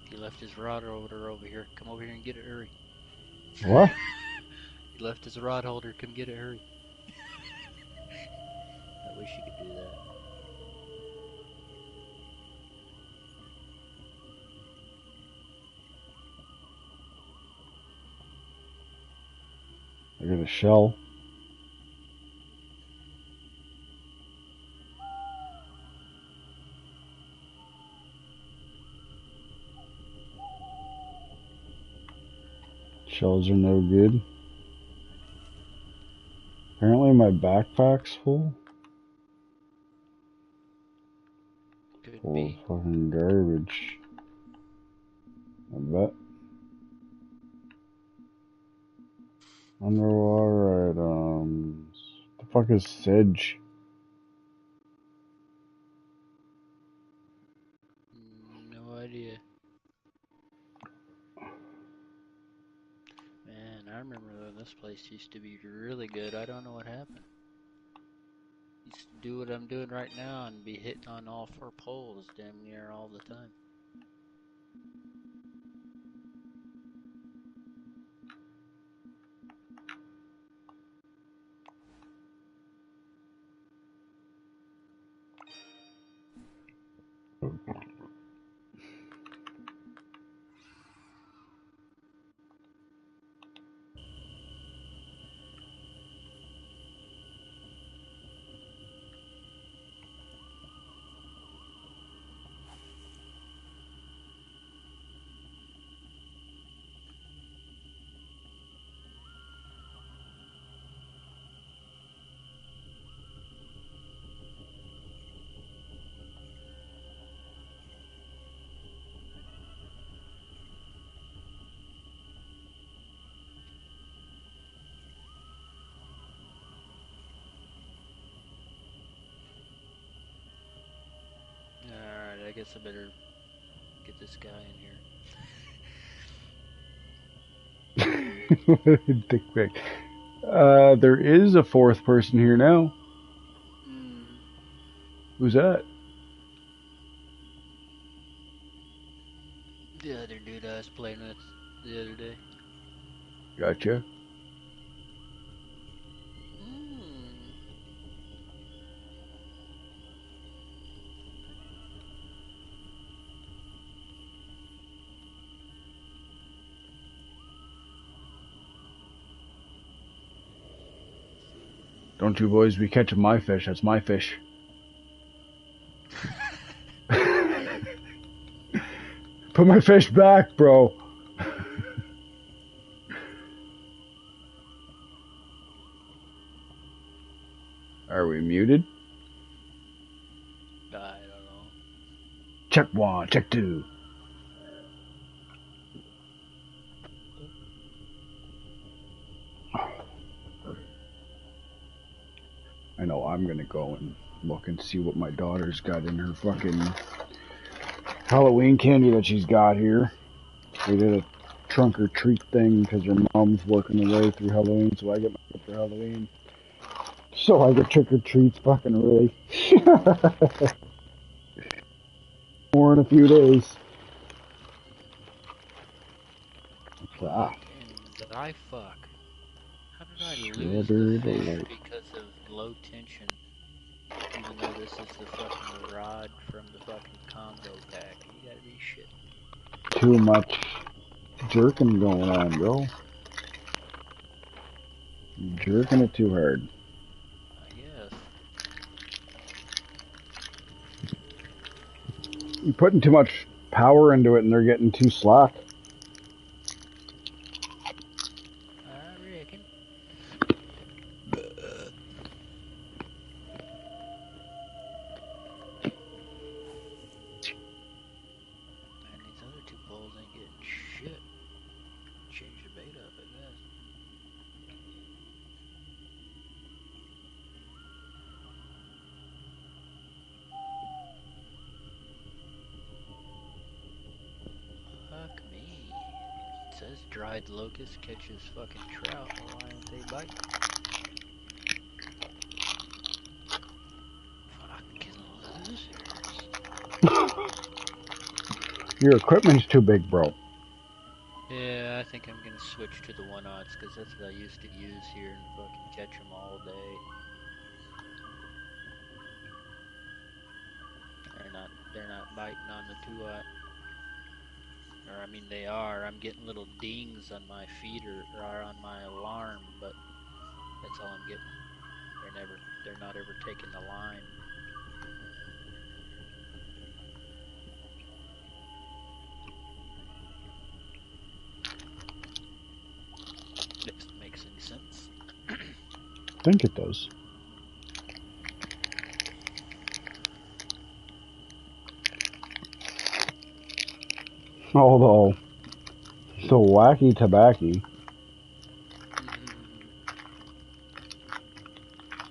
He left his rod holder over here. Come over here and get it, hurry. What? He left his rod holder. Come get it, hurry. I wish you could do that. I got a shell. Shells are no good. Apparently my backpack's full. Could Full be. of fucking garbage. I bet. Underwater items. What the fuck is sedge? No idea. Man, I remember when this place used to be really good. I don't know what happened. Used to do what I'm doing right now and be hitting on all 4 poles damn near all the time. Alright, I guess I better get this guy in here. Dick pic. There is a 4th person here now. Who's that? The other dude I was playing with the other day. Gotcha. Don't you boys be catching my fish. That's my fish. Put my fish back, bro. Are we muted? I don't know. Check 1, check 2. I know I'm gonna go and look and see what my daughter's got in her fucking Halloween candy that she's got here. We did a trunk or treat thing because her mom's working away through Halloween, so I get my gift for Halloween. So I get trick or treats fucking early. More in a few days. Fuck and I fuck. How did I lose the fish because of low tension? Even though this is the fucking rod from the fucking combo pack. You gotta be shit. Too much jerking going on, bro. You're jerking it too hard. I guess. You're putting too much power into it and they're getting too slack. I reckon. Man, these other two poles ain't getting shit. Change the bait up, I guess. Fuck me. It says dried locust catches fucking trout. Well, why don't they bite? Fucking losers. Your equipment's too big, bro. Yeah, I think I'm gonna switch to the 1/0s because that's what I used to use here and fucking catch them all day. They're not biting on the 2/0. Or I mean they are. I'm getting little dings on my feeder or on my alarm, but that's all I'm getting. They're not ever taking the line. If it makes any sense. I think it does. Although, so wacky tobacco.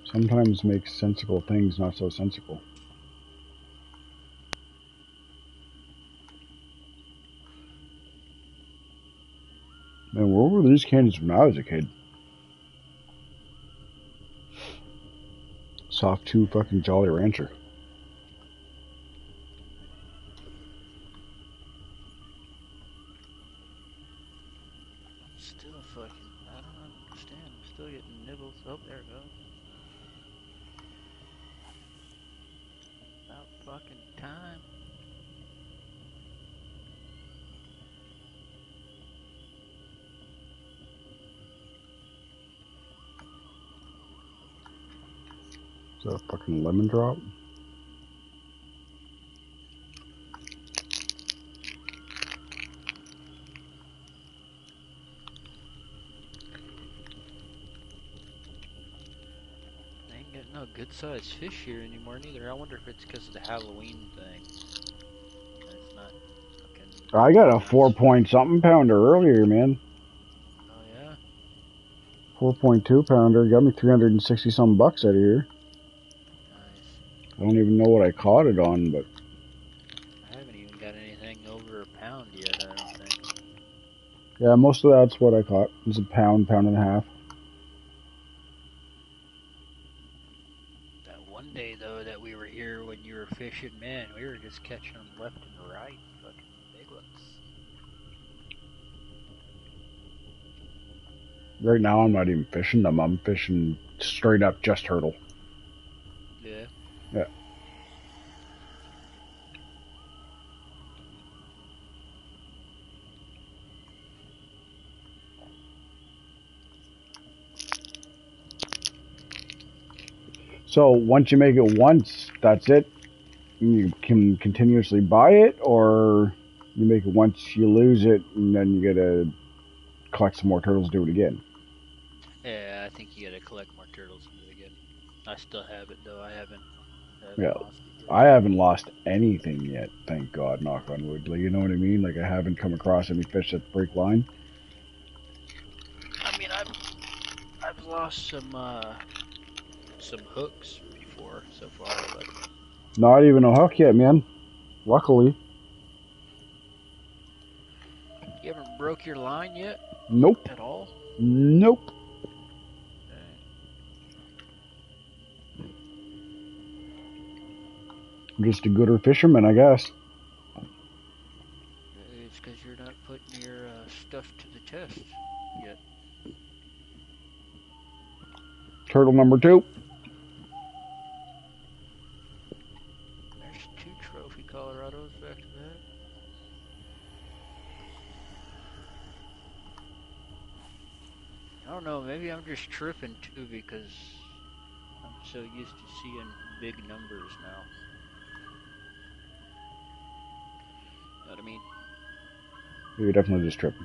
Sometimes makes sensible things not so sensible. Man, where were these candies when I was a kid? Soft 2 fucking Jolly Rancher. Still fucking, I don't understand. I'm still getting nibbles. Oh, there it goes. About fucking time. Is that a fucking lemon drop? I ain't getting no good sized fish here anymore neither. I wonder if it's because of the Halloween thing. It's not fucking... I got a 4-point-something pounder earlier, man. Oh yeah? 4.2 pounder. Got me 360-some bucks out of here. Nice. I don't even know what I caught it on, but... I haven't even got anything over a pound yet, I don't think. Yeah, most of that's what I caught. It's a pound and a half. That one day, though, that we were here when you were fishing, man, we were just catching them left and right. Fucking big ones. Right now, I'm not even fishing them. I'm fishing straight up just turtle. Yeah. Yeah. So once you make it once, that's it? You can continuously buy it, or you make it once, you lose it, and then you gotta collect some more turtles, do it again? Yeah, I think you gotta collect more turtles and do it again. I still have it, though. I haven't lost it yet. I haven't lost anything yet, thank God, knock on wood. Like, you know what I mean? Like, I haven't come across any fish that break line. I mean, I've lost some hooks before so far, but Not even a hook yet, man. Luckily. you haven't broke your line yet? Nope. At all? Nope. I'm just a gooder fisherman, I guess. It's because you're not putting your stuff to the test yet. Turtle number 2. There's 2 trophy Colorados back to back. I don't know, maybe I'm just tripping too because I'm so used to seeing big numbers now. You know what I mean? You're definitely just tripping.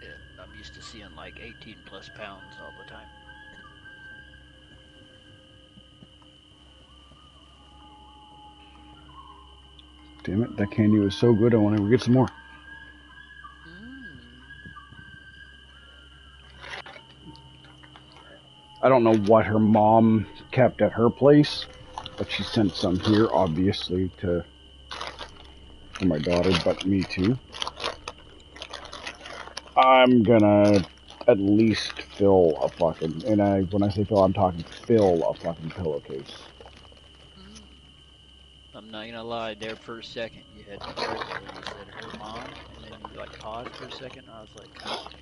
Yeah, I'm used to seeing like 18 plus pounds all the time. Damn it, that candy was so good, I want to get some more. I don't know what her mom kept at her place, but she sent some here, obviously, for my daughter, but me too. I'm gonna at least fill a fucking, and when I say fill, I'm talking fill a fucking pillowcase. I'm not gonna lie, there for a second you had me tripping when you said her mom, and then you like paused for a second, and I was like, what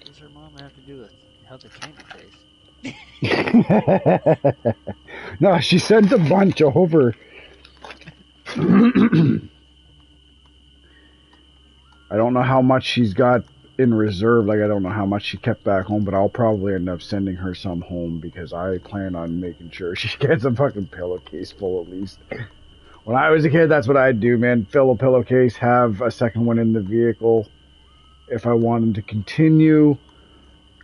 does her mom have to do with how the candy tastes? No, she sent a bunch over. I don't know how much she's got in reserve. Like, I don't know how much she kept back home, but I'll probably end up sending her some home because I plan on making sure she gets a fucking pillowcase full at least. When I was a kid, that's what I'd do, man. Fill a pillowcase, have a second one in the vehicle. If I wanted to continue.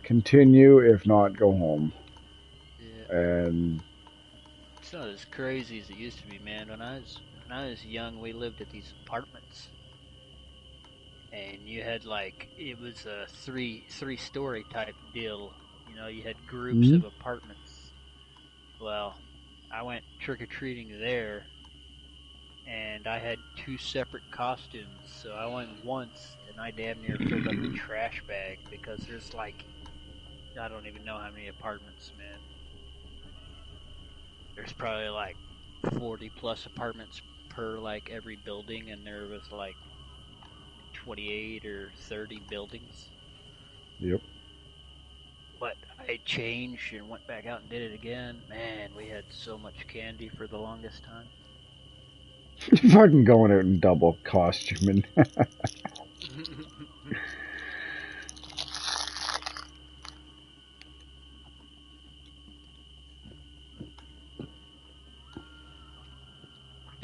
If not, go home. Yeah. And it's not as crazy as it used to be, man. When I was young, we lived at these apartments, and you had like it was a three-story type deal. You know, you had groups of apartments. Well, I went trick-or-treating there, and I had 2 separate costumes. So I went once, and I damn near filled up the trash bag because there's like, I don't even know how many apartments, man. There's probably like 40 plus apartments per like every building, and there was like 28 or 30 buildings. Yep. But I changed and went back out and did it again. Man, we had so much candy for the longest time. Fucking going out in double costuming.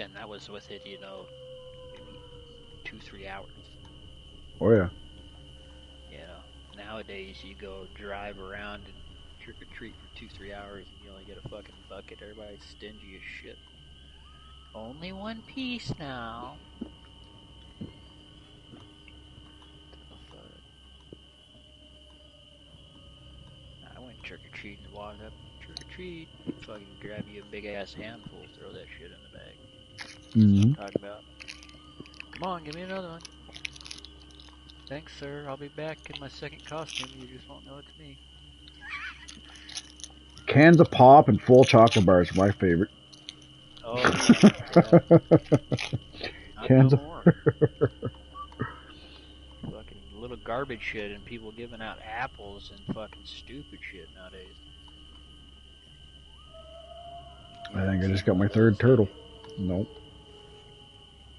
And that was with it, you know, maybe 2-3 hours. Oh yeah. You know, nowadays you go drive around and trick or treat for 2-3 hours and you only get a fucking bucket. Everybody's stingy as shit. Only 1 piece now. I went trick or treating and walked up, trick or treat, fucking grab you a big ass handful, throw that shit in the bag. Talking about, come on, give me another one. Thanks, sir. I'll be back in my second costume. You just won't know it's me. Cans of pop and full chocolate bars are my favorite. Oh, yeah. Cans of fucking little garbage shit, and people giving out apples and fucking stupid shit nowadays. I think I just got my 3rd turtle. Nope.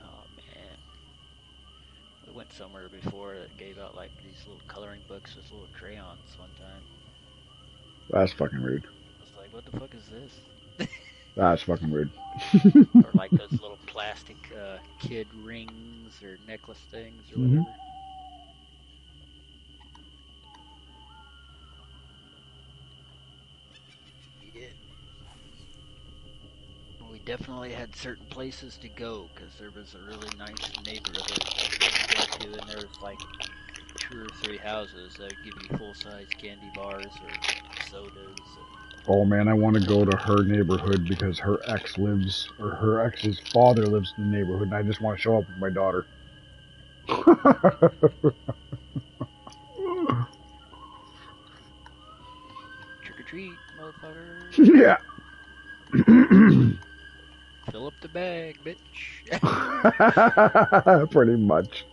Oh man, we went somewhere before that gave out like these little coloring books with little crayons one time. That's fucking rude. I was like, what the fuck is this? That's fucking weird. Or like those little plastic kid rings or necklace things or whatever. Yeah. We definitely had certain places to go because there was a really nice neighborhood to go to, and there was like 2 or 3 houses that would give you full-size candy bars or sodas. Oh man, I want to go to her neighborhood because her ex's father lives in the neighborhood, and I just want to show up with my daughter. Trick or treat, motherfucker. Yeah. Fill up the bag, bitch. Pretty much.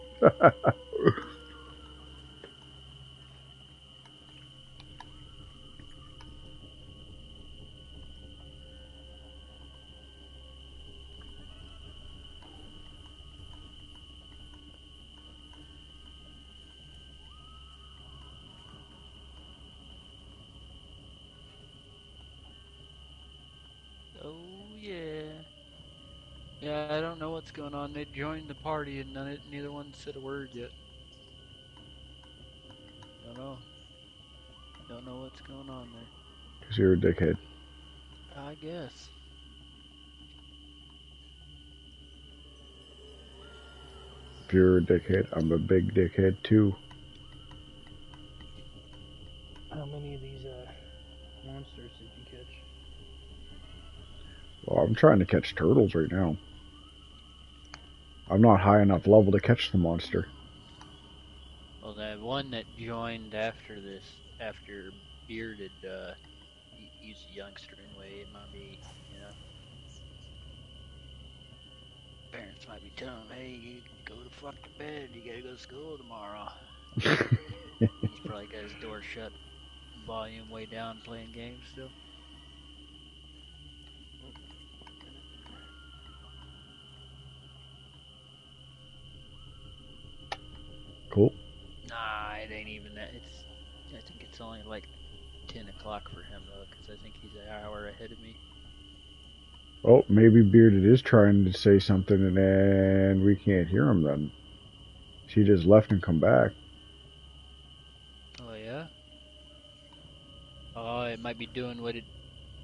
Oh, yeah. Yeah, I don't know what's going on. They joined the party and neither one said a word yet. Don't know what's going on there. Because you're a dickhead. I guess. If you're a dickhead, I'm a big dickhead too. How many of these monsters did you catch? Well, I'm trying to catch turtles right now. I'm not high enough level to catch the monster. Well, the one that joined after Bearded, he's a youngster anyway. It might be, parents might be telling him, hey, you go to fuck to bed, you gotta go to school tomorrow. He's probably got his door shut, volume way down, playing games still. Cool. Nah, it ain't even that. I think it's only like 10 o'clock for him though, because I think he's an hour ahead of me. Oh, maybe Bearded is trying to say something and we can't hear him then. She just left and come back. Oh, yeah? Oh, it might be doing what it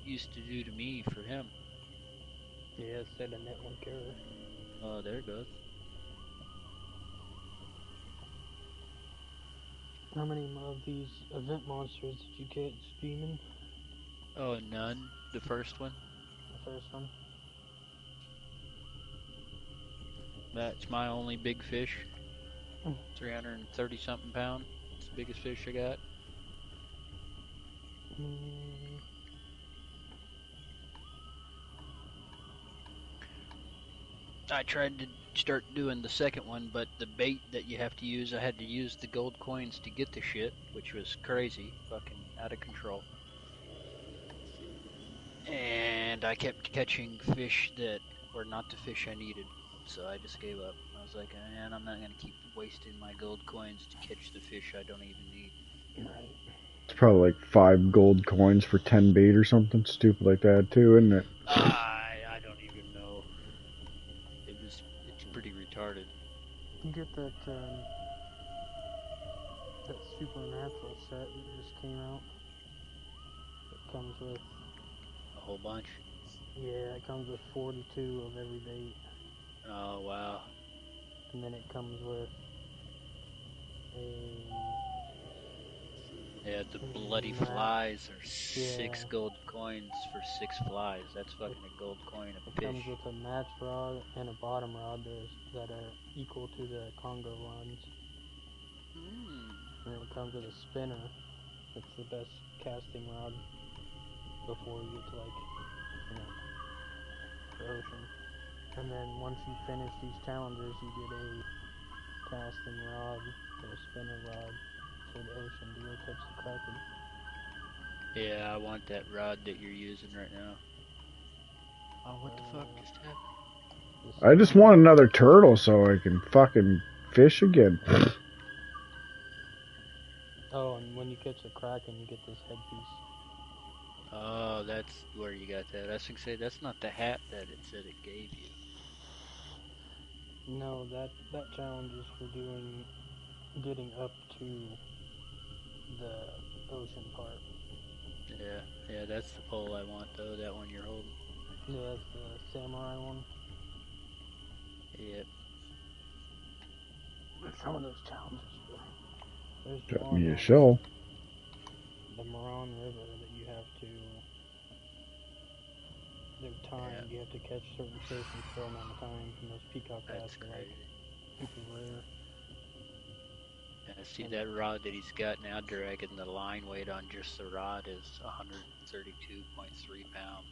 used to do to me for him. Yeah, it said a network error. Oh, there it goes. How many of these event monsters did you catch, Demon? Oh, none. The first one. The first one? That's my only big fish. 330 something pound. It's the biggest fish I got. I tried to start doing the second one, but the bait that you have to use, I had to use the gold coins to get the shit, which was crazy, fucking out of control. And I kept catching fish that were not the fish I needed, so I just gave up. I was like, man, I'm not gonna keep wasting my gold coins to catch the fish I don't even need. Right. It's probably like 5 gold coins for 10 bait or something stupid like that too, isn't it? I don't even know. It's pretty retarded. You get that Supernatural set that just came out. It comes with A whole bunch? Yeah, it comes with 42 of every bait. Oh, wow. And then it comes with the bloody flies are 6 gold coins for 6 flies. That's fucking a gold coin a fish. It comes with a match rod and a bottom rod that are equal to the Congo ones. And it comes with a spinner. It's the best casting rod before you get to the ocean. And then once you finish these challenges, you get a casting rod or a spinner rod for the ocean to go catch the Kraken. Yeah, I want that rod that you're using right now. Oh, what the fuck just happened? I just want another turtle so I can fucking fish again. Oh, and when you catch a Kraken, you get this headpiece. Oh, that's where you got that. I was going to say, that's not the hat that it said it gave you. No, that challenge is for getting up to the ocean part. Yeah, that's the pole I want, though, that one you're holding. Yeah, that's the samurai one. Yep. Some of those challenges. There's Got one me a on shell. the Moron River that you have to. They're timed. Yeah. You have to catch certain fish in a certain amount of time, and those peacock bass That's are crazy. like super rare. Yeah, see that rod that he's got now dragging the line weight on just the rod is 132.3 pounds.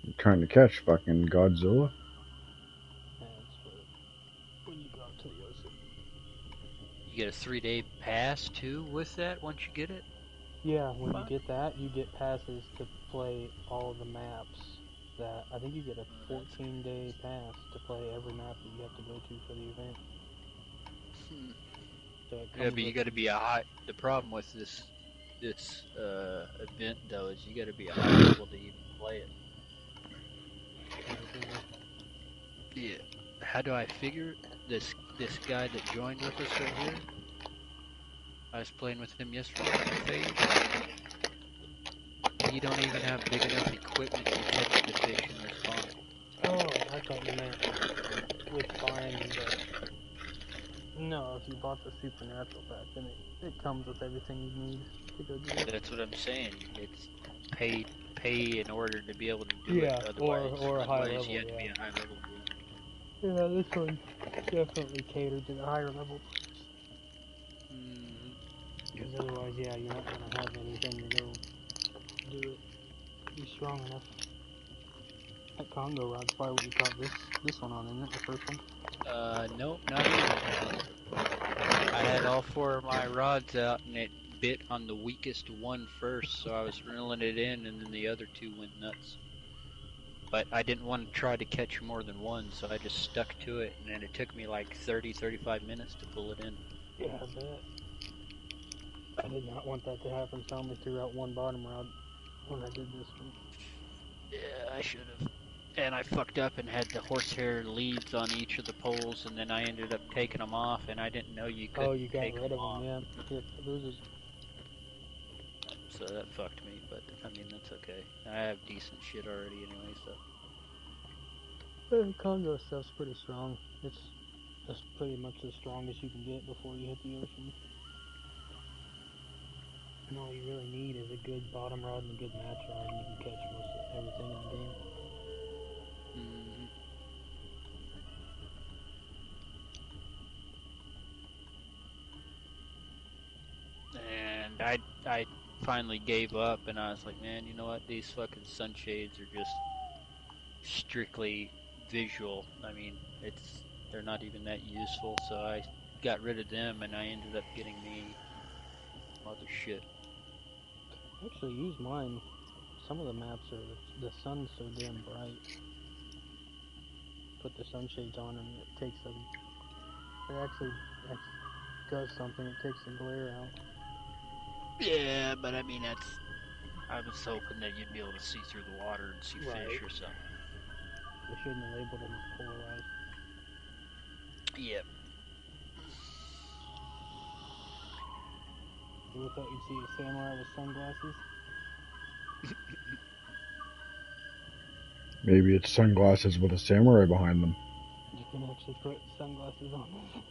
I'm trying to catch fucking Godzilla. That's for when you go out to the ocean. You get a 3-day pass too with that once you get it? Yeah, when you get that, you get passes to play all of the maps. That I think you get a 14-day pass to play every map that you have to go to for the event. So Yeah, but you got to be a high. The problem with this event though is you got to be a high level to even play it. Yeah. How do I figure this guy that joined with us right here? I was playing with him yesterday on the page. You don't even have big enough equipment to catch the fish in this pond. Oh, I thought you meant with buying the... No, if you bought the Supernatural pack, then it comes with everything you need to go do it. That's what I'm saying. It's pay in order to be able to do it. Otherwise, or a high level, you have to be a high level. Yeah, this one definitely catered to the higher level. Because otherwise, yeah, you're not going to have anything to go do it. Be strong enough. That Congo rod's probably what you caught this one on, isn't it? The first one? Nope, not even. I had all 4 of my rods out, and it bit on the weakest one first, so I was reeling it in, and then the other 2 went nuts. But I didn't want to try to catch more than one, so I just stuck to it, and then it took me like 30-35 minutes to pull it in. Yeah, I bet. I did not want that to happen, so I only threw out one bottom rod when I did this one. Yeah, I should have. And I fucked up and had the horsehair leads on each of the poles, and then I ended up taking them off, and I didn't know you could. Oh, you got rid of them, yeah. Yep, loses. So that fucked me, but I mean, that's okay. I have decent shit already anyway, so. The Congo stuff's pretty strong. It's just pretty much the strongest you can get before you hit the ocean. And all you really need is a good bottom rod and a good match rod, and you can catch most of everything in the game. And I finally gave up, and I was like, man, you know what? These fucking sunshades are just strictly visual. I mean, they're not even that useful, so I got rid of them, and I ended up getting me other shit. Actually, use mine. Some of the maps are the sun's so damn bright. Put the sunshades on, and it takes them. It actually does something. It takes the glare out. Yeah, but I mean, I was hoping that you'd be able to see through the water and see fish or something. They shouldn't have labeled them as polarized. Yep. You thought you'd see a samurai with sunglasses? Maybe it's sunglasses with a samurai behind them. You can actually put sunglasses on them.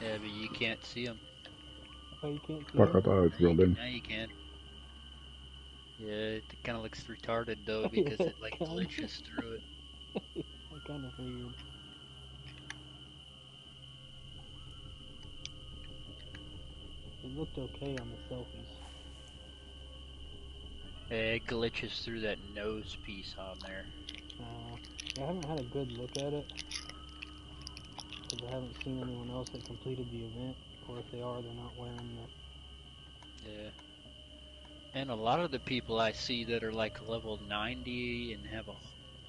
Yeah, but you can't see them. Oh, you can't see Fuck, them? I thought it was real dim. Now you can. Yeah, it kind of looks retarded though because it like glitches through it. I kind of figured. It looked okay on the selfies. It glitches through that nose piece on there. I haven't had a good look at it. Because I haven't seen anyone else that completed the event. Or if they are, they're not wearing the... Yeah. And a lot of the people I see that are like level 90 and have a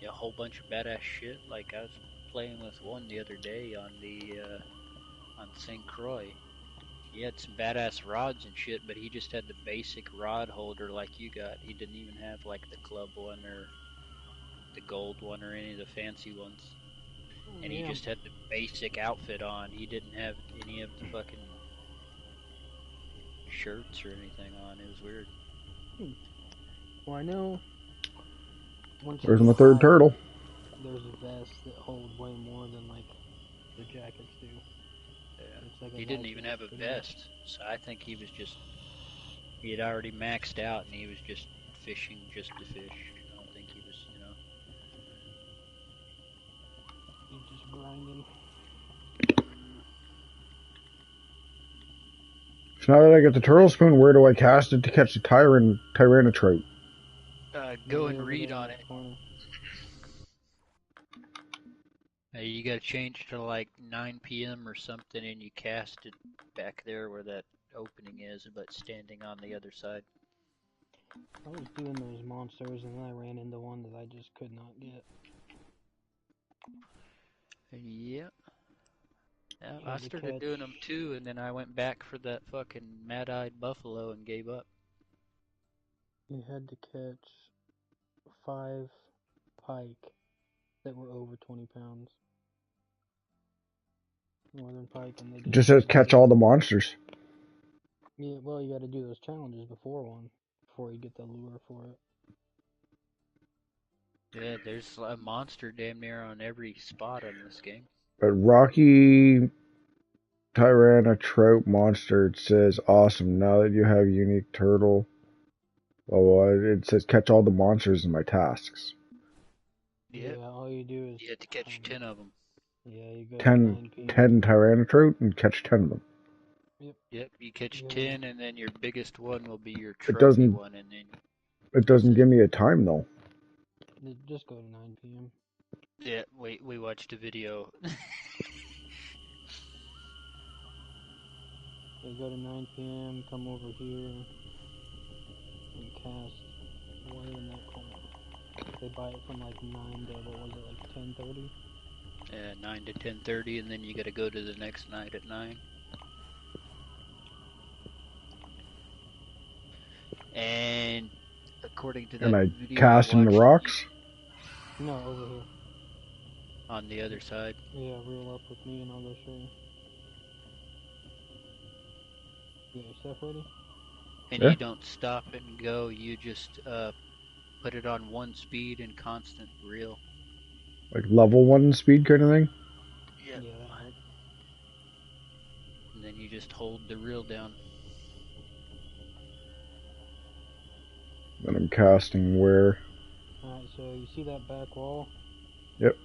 whole bunch of badass shit. Like I was playing with one the other day on the on St. Croix. He had some badass rods and shit, but he just had the basic rod holder like you got. He didn't even have like the club one or the gold one or any of the fancy ones. And he just had the basic outfit on. He didn't have any of the fucking shirts or anything on. It was weird. Well, I know. Where's my third turtle? There's a vest that holds way more than like the jackets do. Yeah. He didn't even have a vest, so I think he was just. He had already maxed out, and he was just fishing just to fish. I don't think he was, He's just grinding. So now that I get the turtle spoon, where do I cast it to catch the Tyrana trout? Go and read on it. You gotta change to like 9 p.m. or something, and you cast it back there where that opening is, but standing on the other side. I was doing those monsters, and then I ran into one that I just could not get. Yeah. I started doing them too, and then I went back for that fucking mad-eyed buffalo and gave up. You had to catch 5 pike that were over 20 pounds. Northern pike, and they It just says catch all the monsters. Yeah, well, you got to do those challenges before you get the lure for it. Yeah, there's a monster damn near on every spot in this game. But Rocky Tyrana trout monster, it says awesome. Now that you have unique turtle, it says catch all the monsters in my tasks. Yep. Yeah, all you do is... You had to catch 10 of them. Yeah, you go 10 Tyrana trout and catch 10 of them. Yep, you catch 10, and then your biggest one will be your trophy one, and then... It doesn't give me a time, though. Just go to 9 p.m. Yeah, we watched a video. You go to 9 p.m., come over here, and cast way in that corner. They buy it from like 9 to, what was it, like 10:30? Yeah, 9 to 10:30, and then you gotta go to the next night at 9. And according to that and I video cast in the rocks? No, over here. On the other side? Yeah, reel up with me and I'll go show you. You got your stuff ready? And you don't stop and go, you just put it on 1 speed and constant reel. Like level 1 speed kind of thing? Yeah. And then you just hold the reel down. Then I'm casting where? Alright, so you see that back wall? Yep.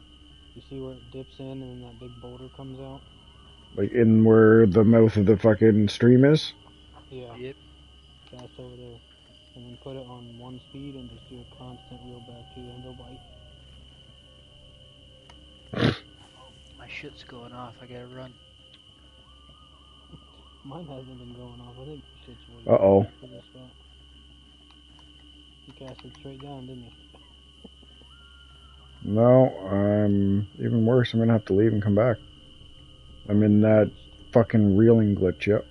You see where it dips in and then that big boulder comes out? Like in where the mouth of the fucking stream is? Yeah. Yep. Cast over there. And then put it on 1 speed and just do a constant reel back to you and go bite. My shit's going off, I gotta run. Mine hasn't been going off, I think shit's really Uh-oh. for this spot. You cast it straight down, didn't you? No, even worse, I'm gonna have to leave and come back. I'm in that fucking reeling glitch, yep.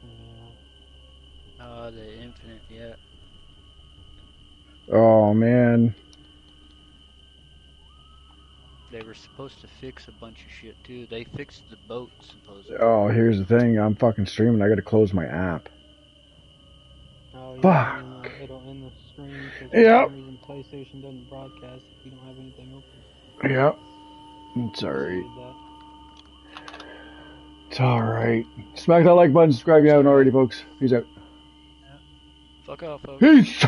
Yeah. Oh, the infinite, yeah. Oh, man. They were supposed to fix a bunch of shit, too. They fixed the boat, supposedly. Oh, here's the thing, I'm fucking streaming, I gotta close my app. Oh, yeah. Fuck. It'll end the stream because for some reason PlayStation doesn't broadcast if you don't have anything open. Yep. It's alright. It's alright. Smack that like button, subscribe if you haven't already, folks. Peace out. Yeah. Fuck off, folks. Peace!